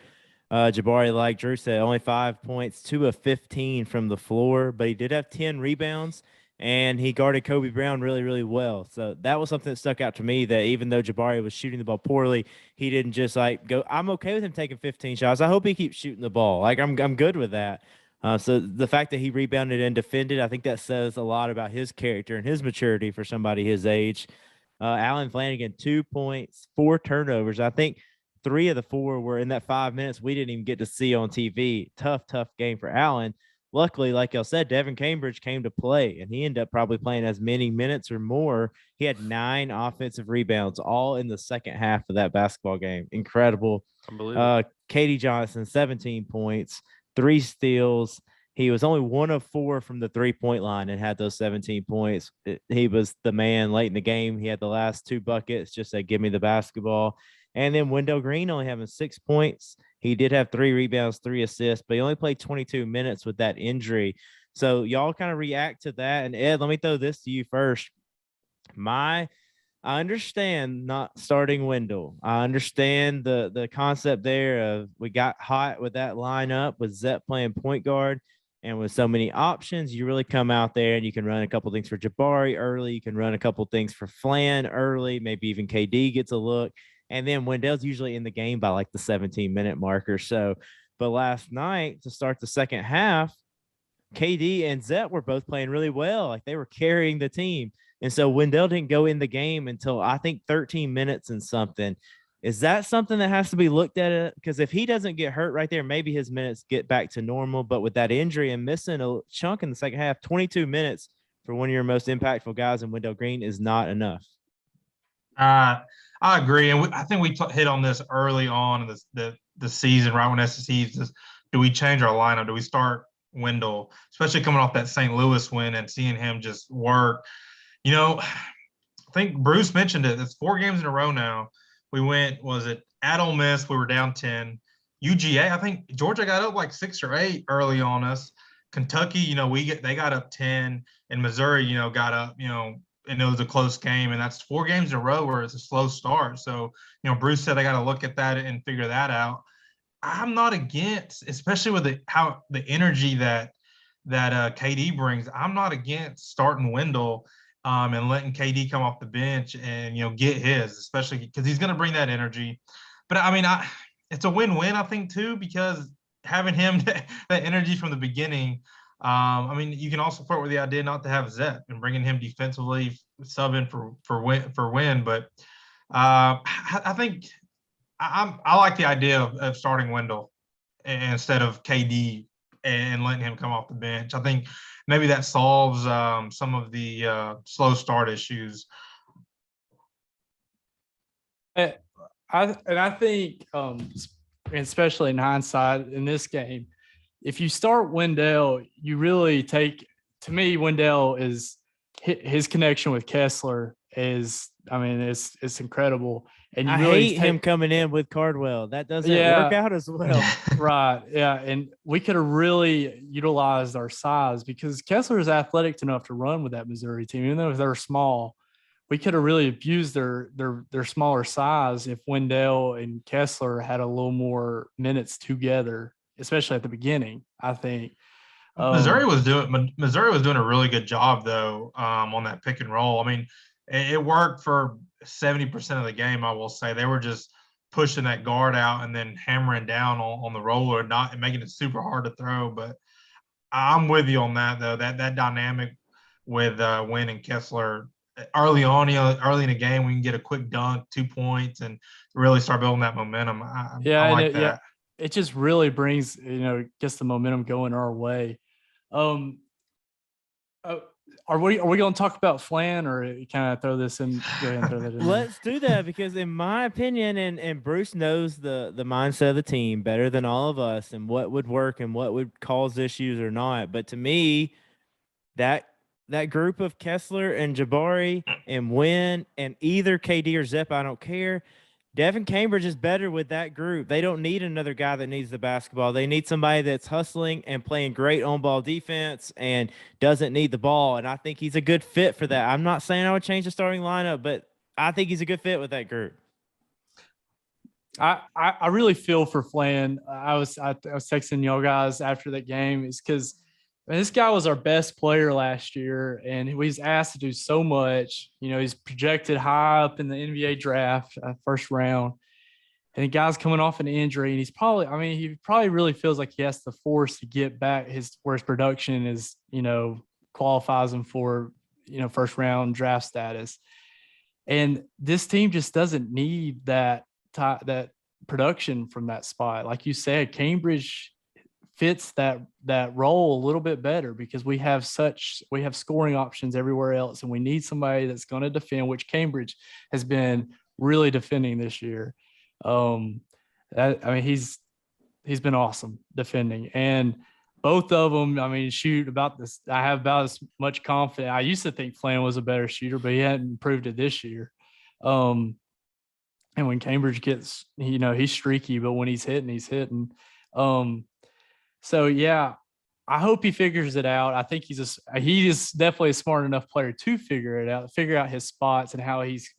Jabari, like Drew said, only 5 points, 2 of 15 from the floor, but he did have 10 rebounds, and he guarded Kobe Brown really, really well. So that was something that stuck out to me, that even though Jabari was shooting the ball poorly, he didn't just like go. I'm okay with him taking 15 shots. I hope he keeps shooting the ball. Like I'm good with that. So the fact that he rebounded and defended, I think that says a lot about his character and his maturity for somebody his age. Alan Flanagan, 2 points, 4 turnovers. I think 3 of the 4 were in that 5 minutes we didn't even get to see on TV. Tough game for Allen. Luckily, like y'all said, Devin Cambridge came to play, and he ended up probably playing as many minutes or more. He had 9 offensive rebounds, all in the second half of that basketball game. Incredible. Unbelievable. Katie Johnson, 17 points, 3 steals. He was only 1 of 4 from the 3-point line and had those 17 points. He was the man late in the game. He had the last 2 buckets, just said, give me the basketball. And then Wendell Green only having 6 points. He did have 3 rebounds, 3 assists, but he only played 22 minutes with that injury. So y'all kind of react to that. And Ed, let me throw this to you first. I understand not starting Wendell. I understand the concept there of we got hot with that lineup with Zep playing point guard, and with so many options, you really come out there and you can run a couple things for Jabari early. You can run a couple things for Flan early. Maybe even KD gets a look. And then Wendell's usually in the game by like the 17-minute marker. So, but last night to start the second half, KD and Zep were both playing really well. Like they were carrying the team. And so Wendell didn't go in the game until I think 13 minutes and something. Is that something that has to be looked at? Because if he doesn't get hurt right there, maybe his minutes get back to normal. But with that injury and missing a chunk in the second half, 22 minutes for one of your most impactful guys in Wendell Green is not enough. I agree. And I think we hit on this early on in the season, right when SEC says, do we change our lineup? Do we start Wendell, especially coming off that St. Louis win and seeing him just work? You know, I think Bruce mentioned it. It's 4 games in a row now. We went, was it at Ole Miss? We were down 10. UGA, I think Georgia got up like 6 or 8 early on us. Kentucky, they got up 10, and Missouri, got up, and it was a close game, and that's 4 games in a row where it's a slow start. So, Bruce said they got to look at that and figure that out. I'm not against, especially with the energy that KD brings. I'm not against starting Wendell and letting KD come off the bench and get his, especially because he's going to bring that energy. But I mean, it's a win-win, I think, too, because having him that energy from the beginning. I mean, you can also flirt with the idea not to have Zep and bringing him defensively, subbing for win. But I think I like the idea of starting Wendell instead of KD and letting him come off the bench. I think maybe that solves some of the slow start issues. I think, especially in hindsight in this game, if you start Wendell, you really take, to me, Wendell is his connection with Kessler is, I mean, it's incredible. And you I really hate him coming in with Cardwell. That doesn't work out as well. Right. Yeah. And we could have really utilized our size because Kessler is athletic enough to run with that Missouri team, even though they're small. We could have really abused their smaller size if Wendell and Kessler had a little more minutes together, especially at the beginning, I think. Missouri was doing a really good job though on that pick and roll. I mean, it worked for 70% of the game. I will say they were just pushing that guard out and then hammering down on the roller, and making it super hard to throw. But I'm with you on that though. That dynamic with Wynn and Kessler, early in a game, we can get a quick dunk, 2 points, and really start building that momentum. I like that. Yeah, it just really brings, gets the momentum going our way. Are we going to talk about Flan, or kind of throw this in? Go ahead and throw that in. Let's do that, because in my opinion, and Bruce knows the mindset of the team better than all of us, and what would work and what would cause issues or not. But to me, that group of Kessler and Jabari and Wynn and either KD or Zep, I don't care. Devin Cambridge is better with that group. They don't need another guy that needs the basketball. They need somebody that's hustling and playing great on-ball defense and doesn't need the ball. And I think he's a good fit for that. I'm not saying I would change the starting lineup, but I think he's a good fit with that group. I really feel for Flan. I was texting y'all guys after that game, is because this guy was our best player last year, and he was asked to do so much. He's projected high up in the NBA draft, first round, and the guy's coming off an injury, and he probably really feels like he has the force to get back where his production is, qualifies him for, first round draft status. And this team just doesn't need that production from that spot. Like you said, Cambridge fits that role a little bit better, because we have scoring options everywhere else, and we need somebody that's going to defend, which Cambridge has been really defending this year. He's been awesome defending, and both of them, shoot about this. I have about as much confidence. I used to think Flan was a better shooter, but he hadn't proved it this year. And when Cambridge gets, he's streaky, but when he's hitting, he's hitting. So yeah, I hope he figures it out. I think he is definitely a smart enough player to figure it out, figure out his spots and how his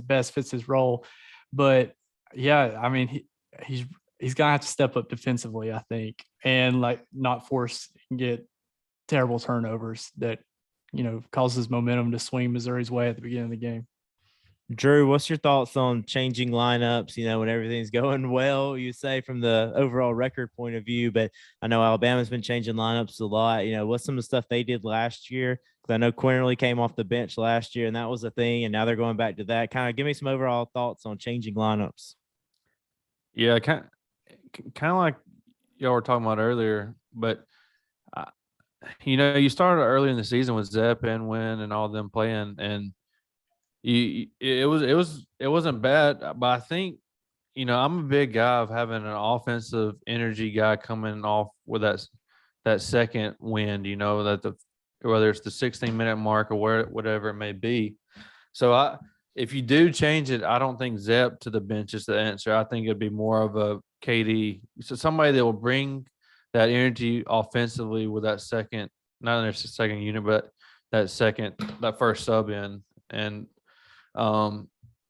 best fits his role. But yeah, he's gonna have to step up defensively, I think, and not force and get terrible turnovers that causes momentum to swing Missouri's way at the beginning of the game. Drew, what's your thoughts on changing lineups, when everything's going well, you say, from the overall record point of view? But I know Alabama's been changing lineups a lot. What's some of the stuff they did last year? Because I know Quinterly came off the bench last year, and that was a thing, and now they're going back to that. Kind of give me some overall thoughts on changing lineups. Yeah, kind of like y'all were talking about earlier, but you started early in the season with Zep and Wynn and all them playing, and it wasn't bad. But I think, I'm a big guy of having an offensive energy guy coming off with that second wind, whether it's the 16-minute mark or whatever it may be. So if you do change it, I don't think Zep to the bench is the answer. I think it'd be more of a KD, so somebody that will bring that energy offensively with that second, not their second unit, but that first sub in. And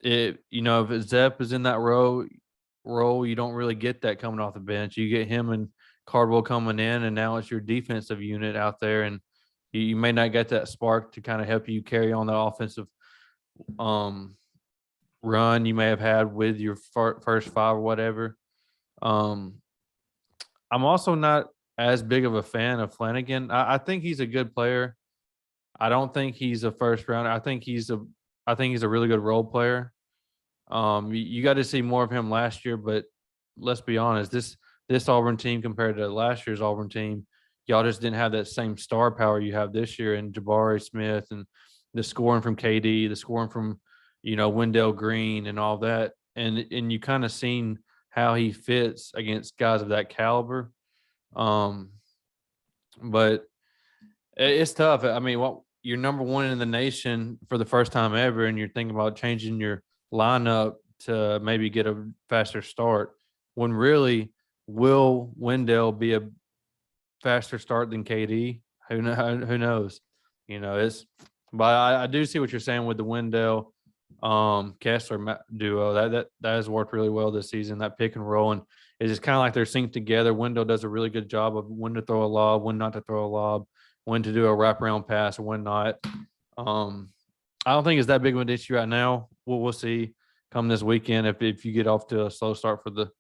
if Zep is in that role, you don't really get that coming off the bench. You get him and Cardwell coming in, and now it's your defensive unit out there, and you may not get that spark to kind of help you carry on the offensive run you may have had with your first five or whatever. I'm also not as big of a fan of Flanagan. I think he's a good player. I don't think he's a first rounder. I think he's a really good role player. You got to see more of him last year, but let's be honest, this Auburn team compared to last year's Auburn team, y'all just didn't have that same star power you have this year in Jabari Smith and the scoring from KD, the scoring from, Wendell Green and all that. And you kind of seen how he fits against guys of that caliber. But it's tough. You're number one in the nation for the first time ever, and you're thinking about changing your lineup to maybe get a faster start, when really will Wendell be a faster start than KD? Who knows? But I do see what you're saying with the Wendell Kessler duo. That has worked really well this season, that pick and roll, and it's just kind of like they're synced together. Wendell does a really good job of when to throw a lob, when not to throw a lob, when to do a wraparound pass, and when not. I don't think it's that big of an issue right now. We'll see come this weekend if you get off to a slow start for the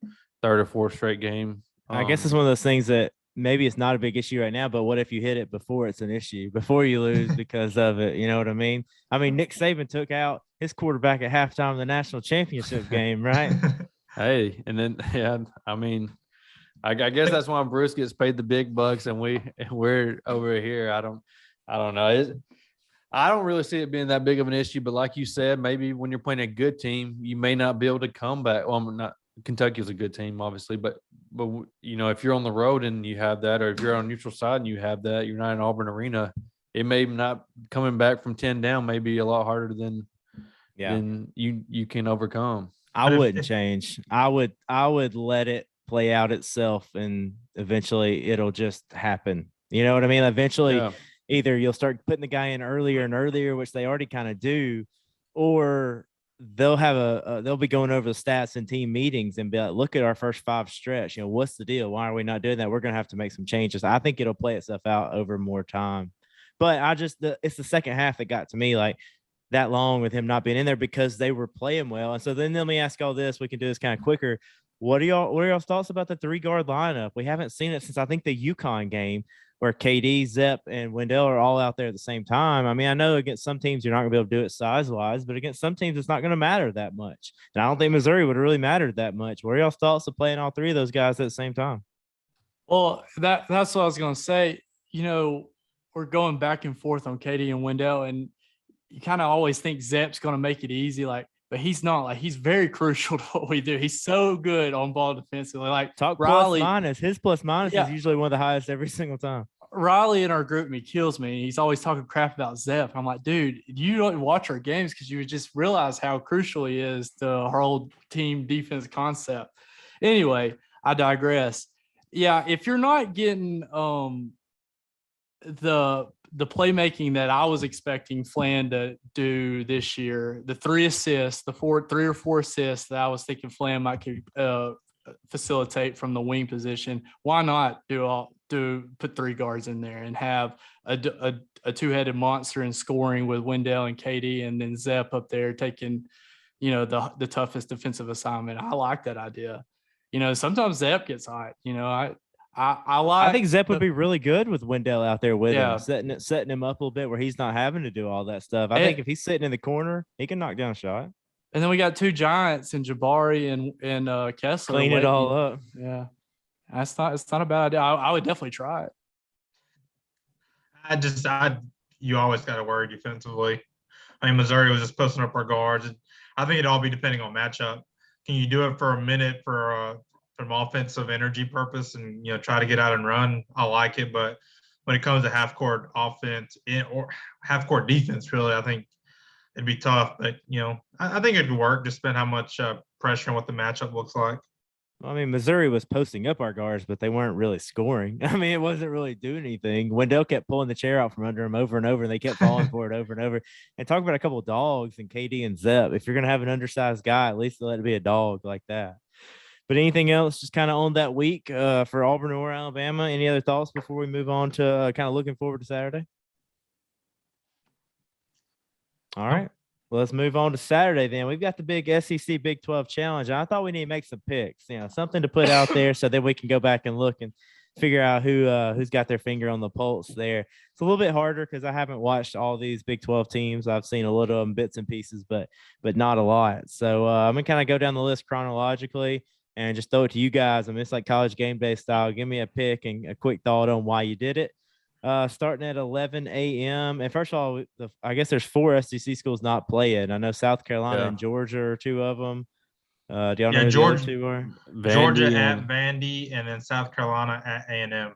third or fourth straight game. I guess it's one of those things that maybe it's not a big issue right now, but what if you hit it before it's an issue, before you lose because of it? You know what I mean? I mean, Nick Saban took out his quarterback at halftime of the national championship game, right? Hey, and then I mean, I guess that's why Bruce gets paid the big bucks, and we're over here. I don't know. I don't really see it being that big of an issue, but like you said, maybe when you're playing a good team, you may not be able to come back. Well, not Kentucky is a good team, obviously, but you know, if you're on the road and you have that, or if you're on neutral side and you have that, you're not in Auburn Arena. It may not coming back from 10 down may be a lot harder than you can overcome. I wouldn't change. I would let it play out itself, and eventually it'll just happen. You know what I mean? Eventually, either you'll start putting the guy in earlier and earlier, which they already kind of do, or they'll have they'll be going over the stats in team meetings and be like, look at our first 5 stretch. You know, what's the deal? Why are we not doing that? We're going to have to make some changes. I think it'll play itself out over more time. But it's the second half that got to me, like that long with him not being in there, because they were playing well. And so then let me ask all this. We can do this kind of quicker. What are y'all's thoughts about the 3-guard lineup? We haven't seen it since I think the UConn game, where KD, Zep, and Wendell are all out there at the same time. I mean, I know against some teams you're not going to be able to do it size-wise, but against some teams it's not going to matter that much. And I don't think Missouri would have really mattered that much. What are y'all's thoughts of playing all 3 of those guys at the same time? Well, that's what I was going to say. You know, we're going back and forth on KD and Wendell, and you kind of always think Zep's going to make it easy, but he's not. Like, he's very crucial to what we do. He's so good on ball defensively. Like, talk Riley, plus minus. His plus minus is usually one of the highest every single time. Riley in our group me kills me. He's always talking crap about Zep. I'm like, dude, you don't watch our games because you would just realize how crucial he is to our whole team defense concept. Anyway, I digress. Yeah, if you're not getting the playmaking that I was expecting Flan to do this year, the 3 assists, the 3 or 4 assists that I was thinking Flan might facilitate from the wing position, why not put 3 guards in there and have a 2-headed monster in scoring with Wendell and KD, and then Zep up there taking, you know, the toughest defensive assignment. I like that idea. You know, sometimes Zep gets hot. You know, I think Zep would be really good with Wendell out there with him, setting him up a little bit where he's not having to do all that stuff. I think if he's sitting in the corner, he can knock down a shot. And then we got 2 giants in Jabari and Kessler. Clean it all up. Yeah, it's not a bad idea. I would definitely try it. You always got to worry defensively. I mean, Missouri was just posting up our guards. I think it'd all be depending on matchup. Can you do it for a minute from offensive energy purpose and, you know, try to get out and run? I like it, but when it comes to half-court offense or half-court defense, really, I think it'd be tough. But, you know, I think it'd work, just depend how much pressure and what the matchup looks like. I mean, Missouri was posting up our guards, but they weren't really scoring. I mean, it wasn't really doing anything. Wendell kept pulling the chair out from under him over and over, and they kept falling for it over and over. And talk about a couple of dogs and KD and Zep. If you're going to have an undersized guy, at least let it be a dog like that. But anything else just kind of on that week for Auburn or Alabama? Any other thoughts before we move on to kind of looking forward to Saturday? All right. Well, let's move on to Saturday then. We've got the big SEC Big 12 Challenge. I thought we need to make some picks, you know, something to put out there so that we can go back and look and figure out who's got their finger on the pulse there. It's a little bit harder because I haven't watched all these Big 12 teams. I've seen a little of them, bits and pieces, but not a lot. So I'm going to kind of go down the list chronologically and just throw it to you guys. I mean, it's like college game day style. Give me a pick and a quick thought on why you did it. Starting at 11 a.m. And first of all, I guess there's 4 SEC schools not playing. I know South Carolina and Georgia are 2 of them. Do y'all know who the other 2 are? Georgia at Vandy, and then South Carolina at A&M.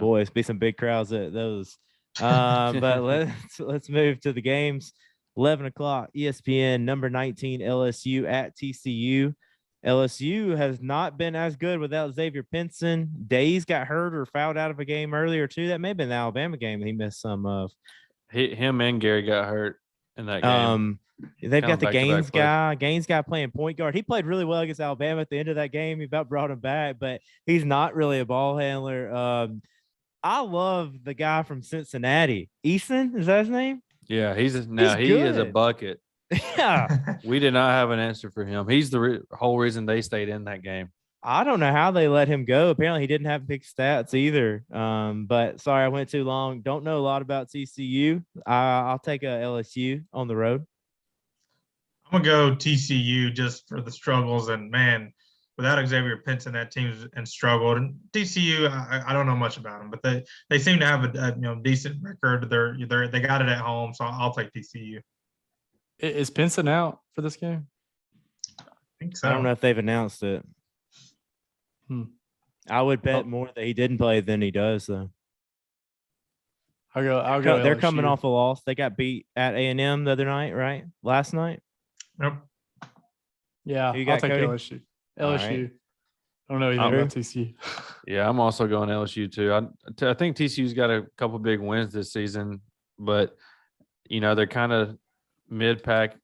Boy, it's be some big crowds at those. But let's move to the games. 11 o'clock, ESPN, number 19, LSU at TCU. LSU has not been as good without Xavier Pinson. Days got hurt or fouled out of a game earlier, too. That may have been the Alabama game he missed some of. Him and Gary got hurt in that game. They've got the Gaines guy playing point guard. He played really well against Alabama at the end of that game. He about brought him back, but he's not really a ball handler. I love the guy from Cincinnati. Eason, is that his name? Yeah, he is a bucket. Yeah. We did not have an answer for him. He's the whole reason they stayed in that game. I don't know how they let him go. Apparently, he didn't have big stats either. But sorry, I went too long. Don't know a lot about TCU. I'll take a LSU on the road. I'm gonna go TCU just for the struggles, and man, without Xavier Pinson, that team's and struggled. And TCU, I don't know much about them, but they seem to have a decent record. They got it at home, so I'll take TCU. Is Pinson out for this game? I think so. I don't know if they've announced it. I would bet more that he didn't play than he does, though. I'll go. They're LSU. coming off a loss. They got beat at A&M the other night, right? Last night. Yep. Yeah, I'll take Cody? LSU. All LSU. right. I don't know anything about TCU. Yeah, I'm also going LSU too. I think TCU's got a couple big wins this season, but they're kind of mid-pack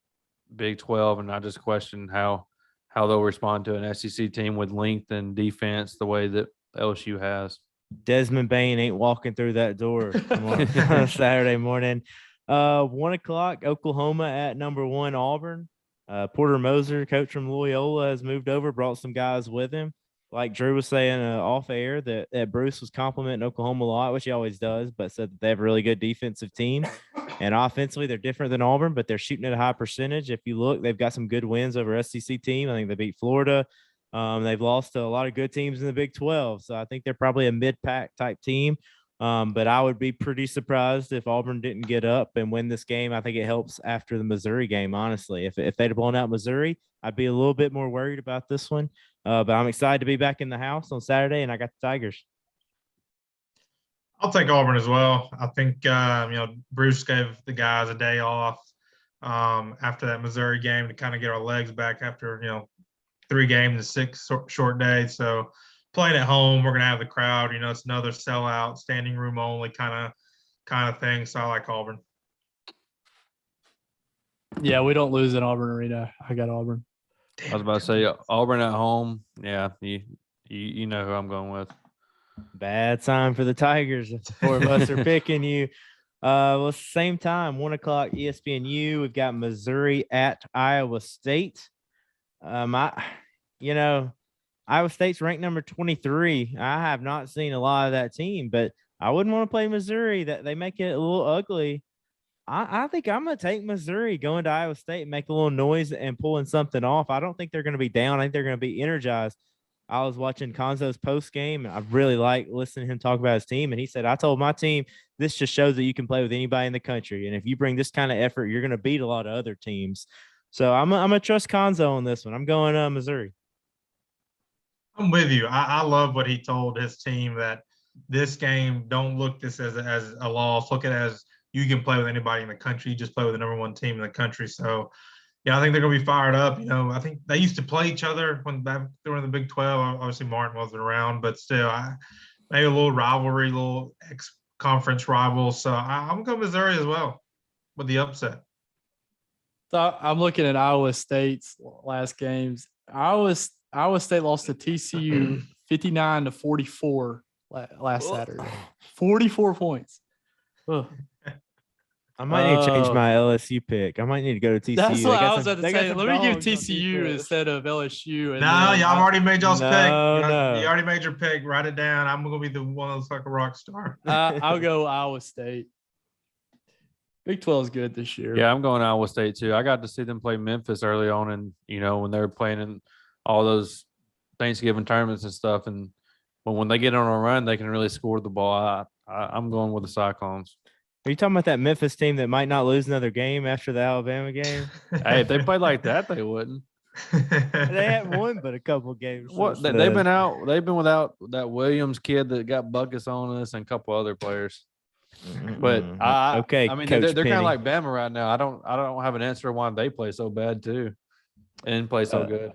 Big 12, and I just question how they'll respond to an SEC team with length and defense the way that LSU has. Desmond Bain ain't walking through that door on Saturday morning. 1 o'clock, Oklahoma at number 1 Auburn. Porter Moser, coach from Loyola, has moved over, brought some guys with him. Like Drew was saying off air, that Bruce was complimenting Oklahoma a lot, which he always does, but said that they have a really good defensive team. And offensively, they're different than Auburn, but they're shooting at a high percentage. If you look, they've got some good wins over SEC team. I think they beat Florida. They've lost to a lot of good teams in the Big 12. So I think they're probably a mid-pack type team. But I would be pretty surprised if Auburn didn't get up and win this game. I think it helps after the Missouri game, honestly. If they'd have blown out Missouri, I'd be a little bit more worried about this one. But I'm excited to be back in the house on Saturday, and I got the Tigers. I'll take Auburn as well. I think Bruce gave the guys a day off after that Missouri game to kind of get our legs back after 3 games and 6 short days. So playing at home, we're gonna have the crowd. It's another sellout, standing room only kind of thing. So I like Auburn. Yeah, we don't lose in Auburn Arena. I got Auburn. I was about to say Auburn at home. Yeah, you know who I'm going with. Bad sign for the Tigers if the 4 of us are picking you. Well, same time, 1 o'clock ESPNU. We've got Missouri at Iowa State. Iowa State's ranked number 23. I have not seen a lot of that team, but I wouldn't want to play Missouri. That they make it a little ugly. I think I'm going to take Missouri going to Iowa State and make a little noise and pulling something off. I don't think they're going to be down. I think they're going to be energized. I was watching Konzo's post game, and I really like listening to him talk about his team. And he said, I told my team, this just shows that you can play with anybody in the country. And if you bring this kind of effort, you're going to beat a lot of other teams. So I'm going to trust Konzo on this one. I'm going Missouri. I'm with you. I love what he told his team, that this game, don't look this as a loss. Look at it as you can play with anybody in the country. You just play with the number 1 team in the country. So, yeah, I think they're going to be fired up. I think they used to play each other when they were in the Big 12. Obviously, Martin wasn't around, but still, maybe a little rivalry, little ex-conference rivals. So I'm going Missouri as well with the upset. So I'm looking at Iowa State's last games. Iowa State lost to TCU 59-44 last Saturday. 44 points. Ugh. I might need to change my LSU pick. I might need to go to TCU. That's what I was about to say. Let me give TCU instead of LSU. And y'all already made y'all's pick. No. You already made your pick. Write it down. I'm going to be the one that's like a rock star. I'll go Iowa State. Big 12 is good this year. Yeah, I'm going Iowa State too. I got to see them play Memphis early on, and when they were playing in all those Thanksgiving tournaments and stuff, and when they get on a run, they can really score the ball. I'm going with the Cyclones. Are you talking about that Memphis team that might not lose another game after the Alabama game? Hey, if they played like that, they wouldn't. They haven't won but a couple games. What they've been out? They've been without that Williams kid that got buckets on us and a couple other players. But okay, I mean, Coach they're kind Penny. of like Bama right now. I don't have an answer why they play so bad too, and play so good.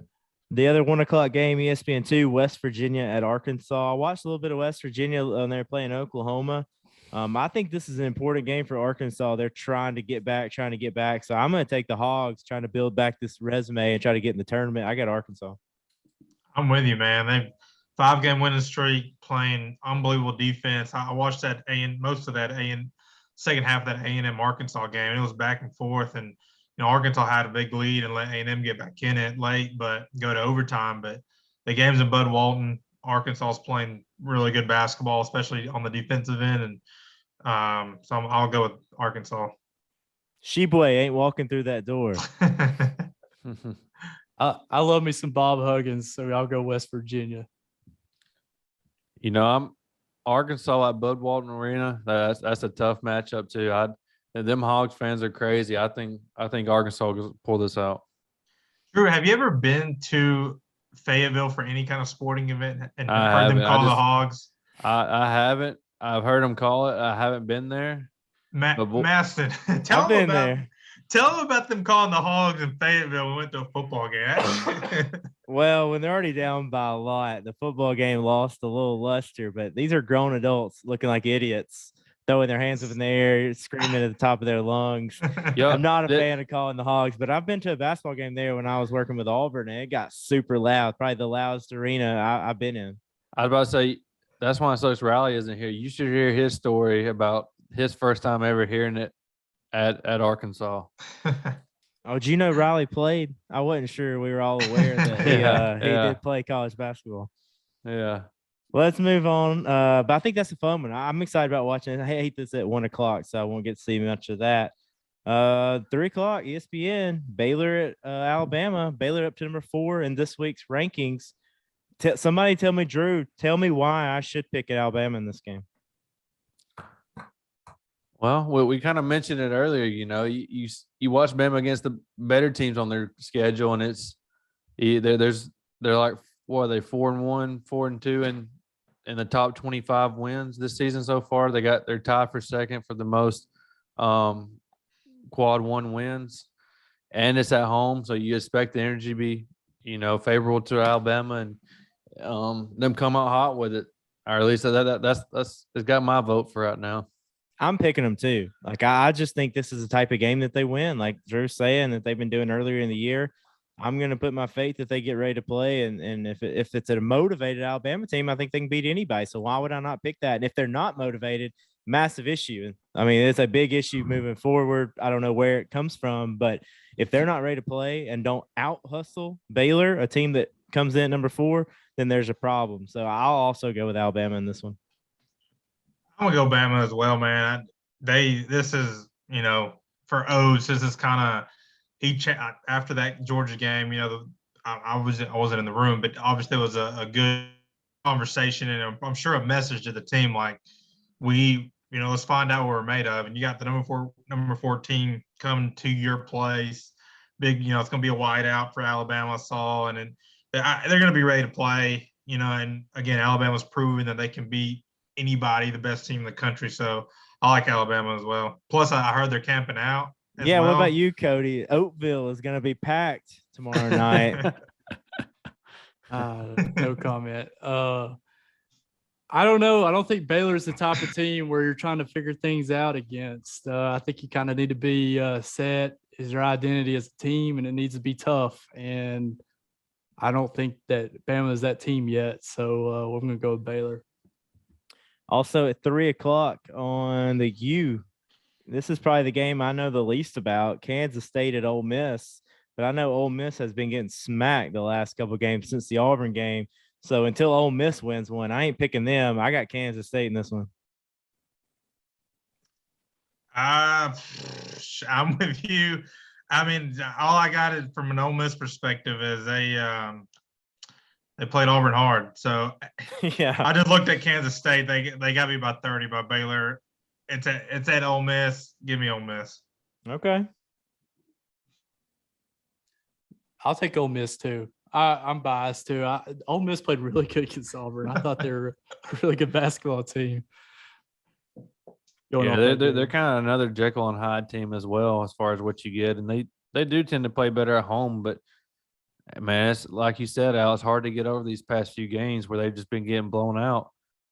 The other 1 o'clock game, ESPN2, West Virginia at Arkansas. I watched a little bit of West Virginia when they were playing Oklahoma. I think this is an important game for Arkansas. They're trying to get back. So I'm going to take the Hogs, trying to build back this resume and try to get in the tournament. I got Arkansas. I'm with you, man. They've 5-game winning streak, playing unbelievable defense. I watched that most of that second half of that A&M Arkansas game. It was back and forth, and Arkansas had a big lead and let A&M get back in it late, but go to overtime. But the game's in Bud Walton. Arkansas is playing really good basketball, especially on the defensive end, and so I'll go with Arkansas. Sheboy ain't walking through that door. I love me some Bob Huggins, so I'll go West Virginia. I'm Arkansas at Bud Walton Arena. That's a tough matchup too. Them Hogs fans are crazy. I think Arkansas will pull this out. Drew, have you ever been to Fayetteville for any kind of sporting event and I heard them haven't. call the Hogs? I haven't. I've heard them call it. I haven't been there. Maston, tell them about them calling the Hogs in Fayetteville. We went to a football game. Well, when they're already down by a lot, the football game lost a little luster, but these are grown adults looking like idiots, throwing their hands up in the air, screaming at the top of their lungs. I'm not a fan of calling the Hogs, but I've been to a basketball game there when I was working with Auburn, and it got super loud, probably the loudest arena I've been in. I was about to say, that's why Social Rally isn't here. You should hear his story about his first time ever hearing it at Arkansas. Oh, do you know Riley played? I wasn't sure we were all aware that he did play college basketball. Yeah. Let's move on. But I think that's a fun one. I'm excited about watching it. I hate this at 1:00, so I won't get to see much of that. 3:00, ESPN, Baylor at Alabama. Baylor up to number 4 in this week's rankings. Somebody tell me, Drew, tell me why I should pick at Alabama in this game. Well, we kind of mentioned it earlier. You watch Bama against the better teams on their schedule, and they're like, what are they, 4-1, 4-2 in the top 25 wins this season so far. They're tied for second for the most quad 1 wins, and it's at home, so you expect the energy to be favorable to Alabama, and them come out hot with it, or at least that's it's got my vote for right now. I'm picking them too. Like, I just think this is the type of game that they win, like Drew's saying, that they've been doing earlier in the year. I'm going to put my faith that they get ready to play. And if it's a motivated Alabama team, I think they can beat anybody. So why would I not pick that? And if they're not motivated, massive issue. I mean, it's a big issue moving forward. I don't know where it comes from, but if they're not ready to play and don't out hustle Baylor, a team that comes in at number 4, then there's a problem. So I'll also go with Alabama in this one. I'm gonna go Bama as well, man. This is, for Oates, this is kind of after that Georgia game. I wasn't in the room, but obviously it was a good conversation, and I'm sure a message to the team like, let's find out what we're made of. And you got the number 14 coming to your place. Big, it's gonna be a whiteout for Alabama, I saw, and they're gonna be ready to play. And again, Alabama's proving that they can beat anybody, the best team in the country. So I like Alabama as well. Plus, I heard they're camping out. Yeah, what about you, Cody? Oakville is going to be packed tomorrow night. No comment. I don't know. I don't think Baylor's the type of team where you're trying to figure things out against. I think you kind of need to be set as your identity as a team, and it needs to be tough. And I don't think that Bama is that team yet. So we're going to go with Baylor. Also at 3:00 on the U, this is probably the game I know the least about. Kansas State at Ole Miss, but I know Ole Miss has been getting smacked the last couple of games since the Auburn game. So until Ole Miss wins one, I ain't picking them. I got Kansas State in this one. I'm with you. I mean, all I got is from an Ole Miss perspective is they played Auburn hard. So yeah, I just looked at Kansas State. They got me by 30 by Baylor. It's at Ole Miss. Give me Ole Miss. Okay. I'll take Ole Miss too. I'm biased too. Ole Miss played really good against Auburn. I thought they were a really good basketball team. They're kind of another Jekyll and Hyde team as well as far as what you get, and they do tend to play better at home. But man, it's like you said, Al, it's hard to get over these past few games where they've just been getting blown out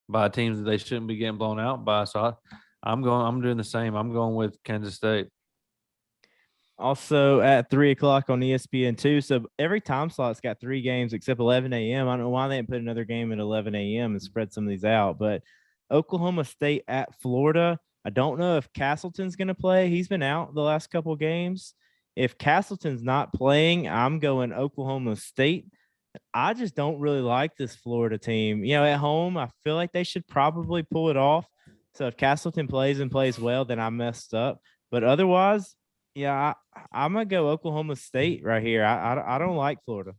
by teams that they shouldn't be getting blown out by. So I'm doing the same. I'm going with Kansas State. Also at 3:00 on ESPN2. So every time slot's got 3 games except 11 a.m. I don't know why they didn't put another game at 11 a.m. and spread some of these out. But Oklahoma State at Florida. I don't know if Castleton's going to play. He's been out the last couple of games. If Castleton's not playing, I'm going Oklahoma State. I just don't really like this Florida team. You know, at home, I feel like they should probably pull it off. So if Castleton plays and plays well, then I messed up. But otherwise, yeah, I'm gonna go Oklahoma State right here. I don't like Florida.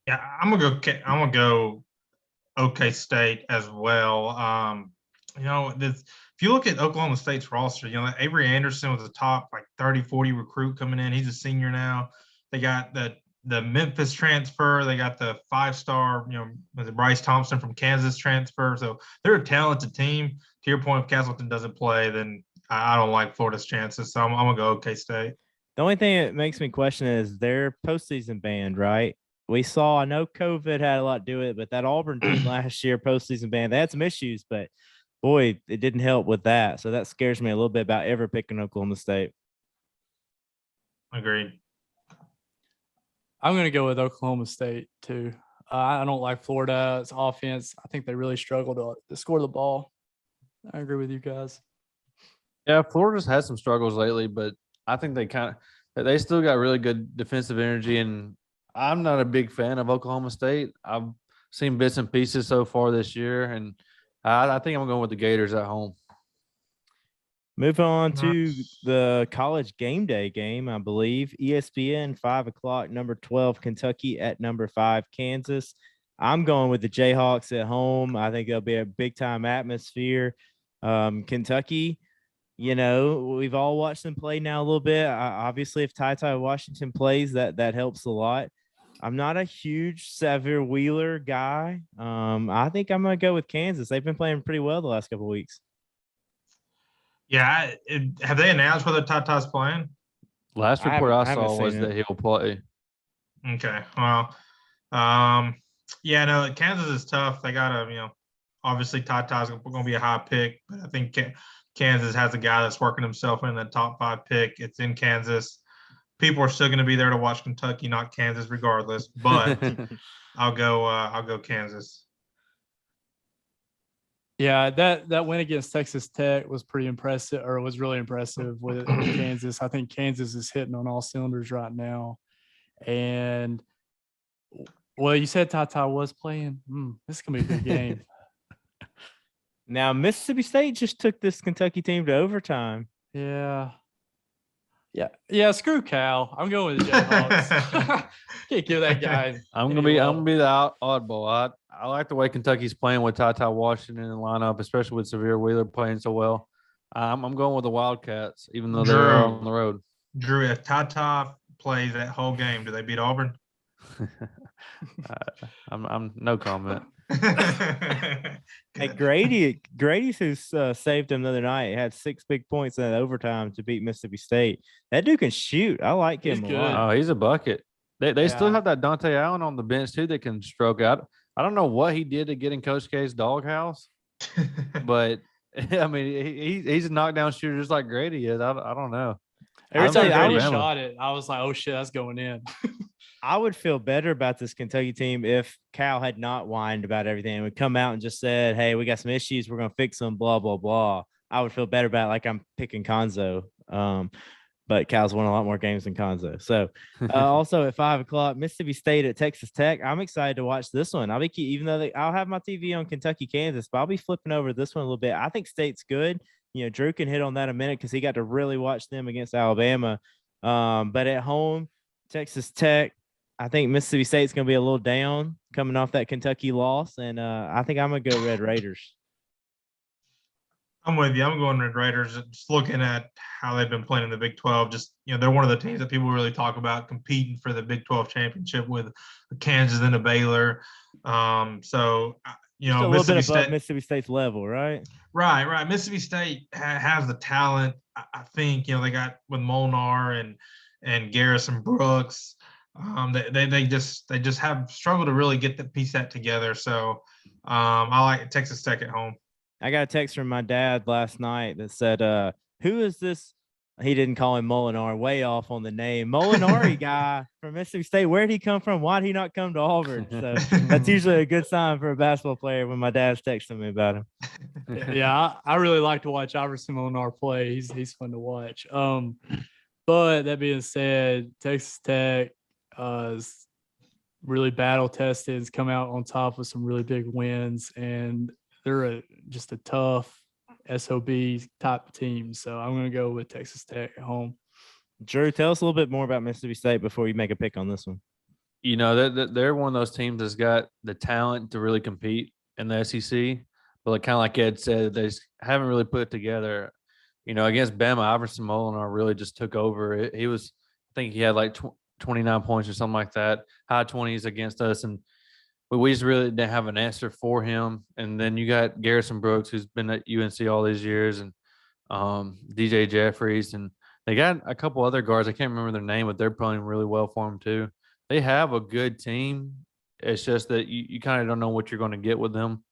Yeah, I'm gonna go OK State as well. If you look at Oklahoma State's roster, Avery Anderson was a top like 30, 40 recruit coming in. He's a senior now. They got the Memphis transfer. They got the 5-star, was it Bryce Thompson from Kansas transfer. So they're a talented team. To your point, if Castleton doesn't play, then I don't like Florida's chances. So I'm gonna go OK State. The only thing that makes me question is their postseason band, right? I know COVID had a lot to do with it, but that Auburn team last year, postseason band, they had some issues, but boy, it didn't help with that. So that scares me a little bit about ever picking Oklahoma State. Agreed. I'm going to go with Oklahoma State too. I don't like Florida's offense. I think they really struggle to score the ball. I agree with you guys. Yeah, Florida's had some struggles lately, but I think they still got really good defensive energy, and I'm not a big fan of Oklahoma State. I've seen bits and pieces so far this year, and I think I'm going with the Gators at home. Move on to the college game day game, I believe. ESPN, 5 o'clock, number 12, Kentucky at number 5, Kansas. I'm going with the Jayhawks at home. I think there'll be a big-time atmosphere. Kentucky, we've all watched them play now a little bit. Obviously, if Ty Washington plays, that helps a lot. I'm not a huge Xavier Wheeler guy. I think I'm going to go with Kansas. They've been playing pretty well the last couple of weeks. Yeah, have they announced whether Tata's playing? Last report I saw was that he'll play. Okay, well, Kansas is tough. They got obviously Tata's going to be a high pick, but I think Kansas has a guy that's working himself in the top 5 pick. It's in Kansas. People are still going to be there to watch Kentucky, not Kansas, regardless. But I'll go Kansas. Yeah, that win against Texas Tech was pretty impressive, or was really impressive with Kansas. I think Kansas is hitting on all cylinders right now. And, well, you said Tata was playing. This is going to be a good game. Now, Mississippi State just took this Kentucky team to overtime. Yeah. Screw Cal. I'm going with the Jayhawks. Can't give that guy. I'm gonna be the oddball. I like the way Kentucky's playing with Ty Washington in the lineup, especially with Xavier Wheeler playing so well. I'm going with the Wildcats, even though they're on the road. Drew, if Tata plays that whole game, do they beat Auburn? I'm no comment. Hey, Grady's who saved him the other night had 6 big points in that overtime to beat Mississippi State. That dude can shoot. I like him a lot. Oh, he's a bucket. They still have that Dante Allen on the bench too that can stroke out. I don't know what he did to get in Coach K's doghouse, but I mean he's a knockdown shooter just like Grady is. I don't know. Every time Grady shot it, I was like, oh shit, that's going in. I would feel better about this Kentucky team if Cal had not whined about everything and would come out and just said, hey, we got some issues. We're going to fix them, blah, blah, blah. I would feel better about it, like I'm picking Konzo. But Cal's won a lot more games than Konzo. So also at 5 o'clock, Mississippi State at Texas Tech. I'm excited to watch this one. Even though I'll have my TV on Kentucky, Kansas, but I'll be flipping over this one a little bit. I think State's good. Drew can hit on that a minute because he got to really watch them against Alabama. But at home, Texas Tech, I think Mississippi State's going to be a little down coming off that Kentucky loss, and I think I'm going to go Red Raiders. I'm with you. I'm going Red Raiders. Just looking at how they've been playing in the Big 12, they're one of the teams that people really talk about competing for the Big 12 championship with Kansas and a Baylor. Just a little bit above Mississippi State's level, right? Right. Mississippi State has the talent. I think they got with Molnar and Garrison Brooks. They just have struggled to really get the piece that together. So I like Texas Tech at home. I got a text from my dad last night that said, who is this? He didn't call him Molinar, way off on the name. Molinari guy from Mississippi State. Where'd he come from? Why'd he not come to Auburn? So that's usually a good sign for a basketball player when my dad's texting me about him. Yeah, I really like to watch Iverson Molinar play. He's fun to watch. But that being said, Texas Tech, really battle tested, has come out on top with some really big wins, and they're just a tough SOB type team. So I'm going to go with Texas Tech at home. Drew, tell us a little bit more about Mississippi State before you make a pick on this one. You know, they're one of those teams that's got the talent to really compete in the SEC, but like, kind of like Ed said, they just haven't really put it together. You know, against Bama, Iverson Molinar really just took over. He was, I think he had like 29 points or something like that, high 20s against us, and we just really didn't have an answer for him. And then you got Garrison Brooks, who's been at UNC all these years, and DJ Jeffries, and they got a couple other guards. I can't remember their name, but they're playing really well for them too. They have a good team. It's just that you kind of don't know what you're going to get with them.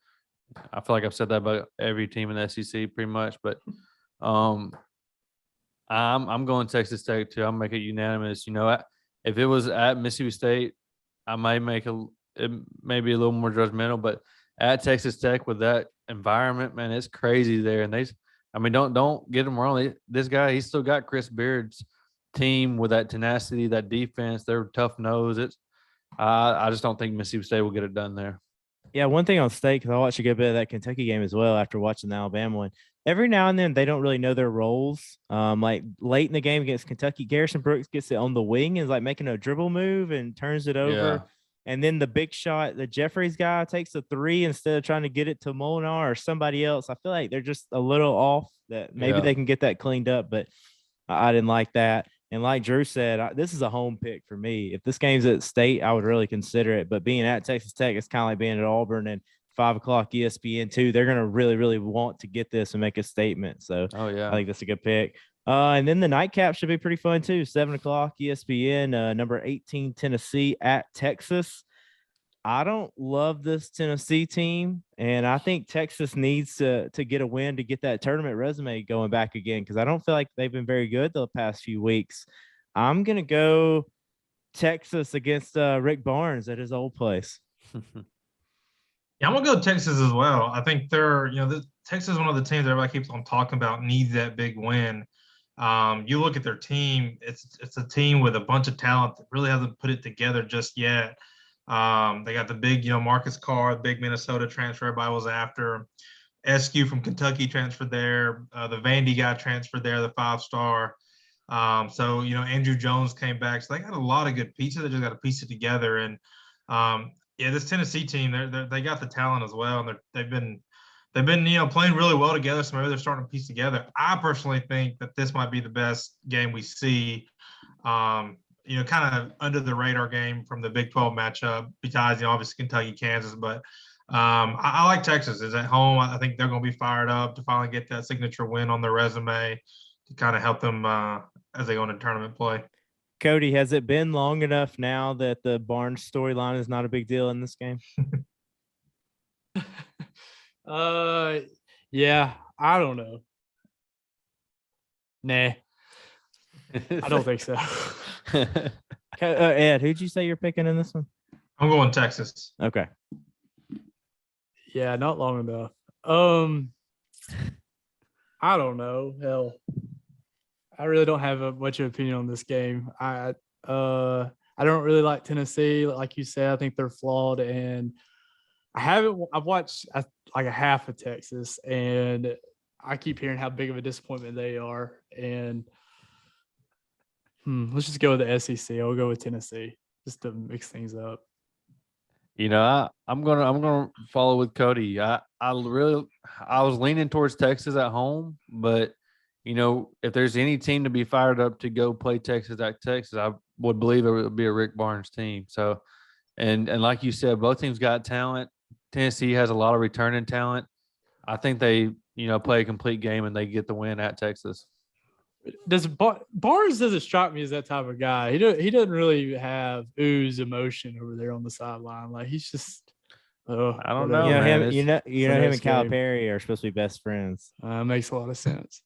I feel like I've said that about every team in the SEC pretty much, but I'm going Texas Tech too. I'll make it unanimous. You know, if it was at Mississippi State, I might make it maybe a little more judgmental, but at Texas Tech with that environment, man, it's crazy there. And don't get them wrong. This guy, he's still got Chris Beard's team with that tenacity, that defense. They're tough nose. I just don't think Mississippi State will get it done there. Yeah, one thing on State, because I watched a good bit of that Kentucky game as well after watching the Alabama one. Every now and then they don't really know their roles. Like late in the game against Kentucky, Garrison Brooks gets it on the wing and is like making a dribble move and turns it over. Yeah. And then the big shot, the Jeffries guy takes a three instead of trying to get it to Molinar or somebody else. I feel like they're just a little off. That maybe they can get that cleaned up, but I didn't like that. And like Drew said, this is a home pick for me. If this game's at State, I would really consider it. But being at Texas Tech, it's kind of like being at Auburn and 5 o'clock ESPN too. They're going to really, really want to get this and make a statement. So I think that's a good pick. And then the nightcap should be pretty fun too. 7 o'clock ESPN, number 18 Tennessee at Texas. I don't love this Tennessee team, and I think Texas needs to get a win to get that tournament resume going back again, because I don't feel like they've been very good the past few weeks. I'm going to go Texas against Rick Barnes at his old place. Yeah, I'm going to go Texas as well. I think Texas is one of the teams everybody keeps on talking about needs that big win. You look at their team, it's a team with a bunch of talent that really hasn't put it together just yet. They got the big, Marcus Carr, the big Minnesota transfer everybody was after. SQ from Kentucky transferred there. The Vandy guy transferred there, the 5-star. So, Andrew Jones came back. So they got a lot of good pieces. They just got to piece it together. And, this Tennessee team, they got the talent as well. And they've been playing really well together. So maybe they're starting to piece together. I personally think that this might be the best game we see. Kind of under the radar game from the Big 12 matchup, besides, obviously Kentucky, Kansas. But I like Texas. Is at home. I think they're going to be fired up to finally get that signature win on their resume to kind of help them as they go into tournament play. Cody, has it been long enough now that the Barnes storyline is not a big deal in this game? Yeah, I don't know. Nah. I don't think so. Ed, who'd you say you're picking in this one? I'm going Texas. Okay. Yeah, not long enough. I don't know. Hell, I really don't have much of an opinion on this game. I don't really like Tennessee. Like you said, I think they're flawed, and I've watched like a half of Texas, and I keep hearing how big of a disappointment they are. And let's just go with the SEC. I'll go with Tennessee just to mix things up. I'm gonna follow with Cody. I was leaning towards Texas at home, but if there's any team to be fired up to go play Texas at Texas, I would believe it would be a Rick Barnes team. So, and like you said, both teams got talent. Tennessee has a lot of returning talent. I think they play a complete game and they get the win at Texas. Barnes doesn't strike me as that type of guy. He doesn't really have ooze emotion over there on the sideline. Like he's just I don't know. Him and Calipari are supposed to be best friends. Makes a lot of sense.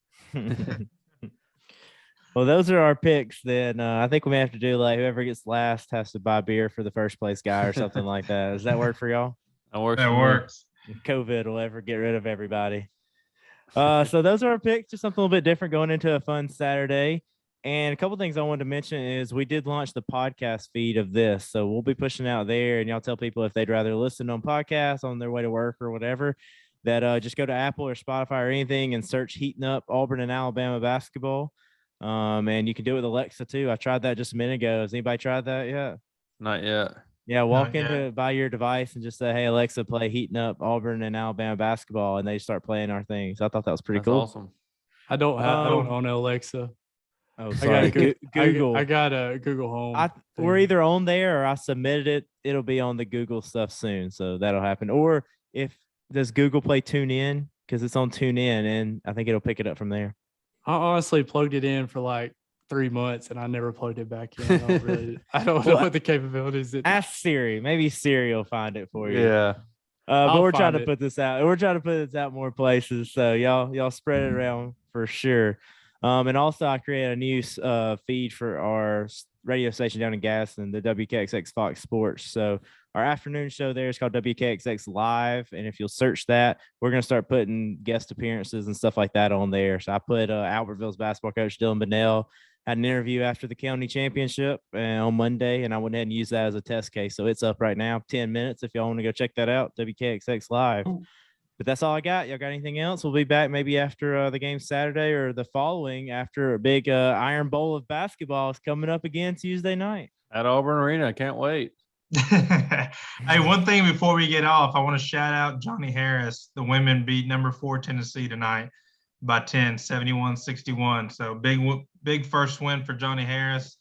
Well, those are our picks. Then I think we may have to do like whoever gets last has to buy beer for the first place guy or something like that. Does that work for y'all? That works. That works. COVID will ever get rid of everybody. So those are our picks. Just something a little bit different going into a fun Saturday. And a couple things I wanted to mention is we did launch the podcast feed of this. So we'll be pushing out there, and y'all tell people if they'd rather listen on podcasts on their way to work or whatever, that just go to Apple or Spotify or anything and search Heating Up Auburn and Alabama basketball. And you can do it with Alexa too. I tried that just a minute ago. Has anybody tried that yet? Not yet. Yeah, walk into by your device and just say, "Hey Alexa, play Heating Up Auburn and Alabama basketball," and they start playing our things. I thought that was pretty cool. Awesome. I don't own Alexa. Oh, sorry. Google. I got a Google Home. We're either on there or I submitted it. It'll be on the Google stuff soon, so that'll happen. Or does Google Play tune in? Because it's on tune in, and I think it'll pick it up from there. I honestly plugged it in for like 3 months, and I never plugged it back in. I don't know what the capabilities. Ask Siri. Maybe Siri will find it for you. Yeah. But we're trying to put this out. We're trying to put this out more places. So y'all spread it around for sure. And also I created a new feed for our radio station down in Gaston, the WKXX Fox Sports. So our afternoon show there is called WKXX Live. And if you'll search that, we're going to start putting guest appearances and stuff like that on there. So I put Albertville's basketball coach, Dylan Bennell, had an interview after the county championship on Monday, and I went ahead and used that as a test case. So it's up right now, 10 minutes. If y'all want to go check that out, WKXX Live. But that's all I got. Y'all got anything else? We'll be back maybe after the game Saturday or the following after a big Iron Bowl of basketball is coming up again Tuesday night. At Auburn Arena. I can't wait. Hey, one thing before we get off, I want to shout out Johnny Harris. The women beat number 4 Tennessee tonight by 10, 71-61. So big first win for Johnny Harris.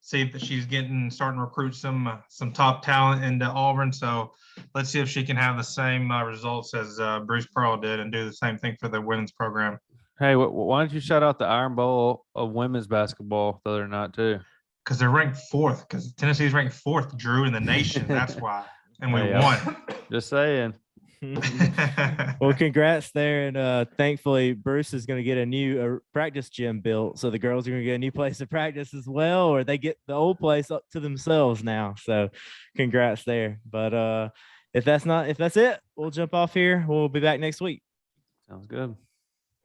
See if she's starting to recruit some top talent into Auburn. So let's see if she can have the same results as Bruce Pearl did and do the same thing for the women's program. Hey, why don't you shout out the Iron Bowl of women's basketball the other night too? Because they're ranked 4th. Because Tennessee's ranked 4th, Drew, in the nation. That's why. And we won. Just saying. Well, congrats there, and thankfully Bruce is going to get a new practice gym built, so the girls are going to get a new place to practice as well, or they get the old place up to themselves now. So congrats there. But if that's it, we'll jump off here. We'll be back next week. Sounds good.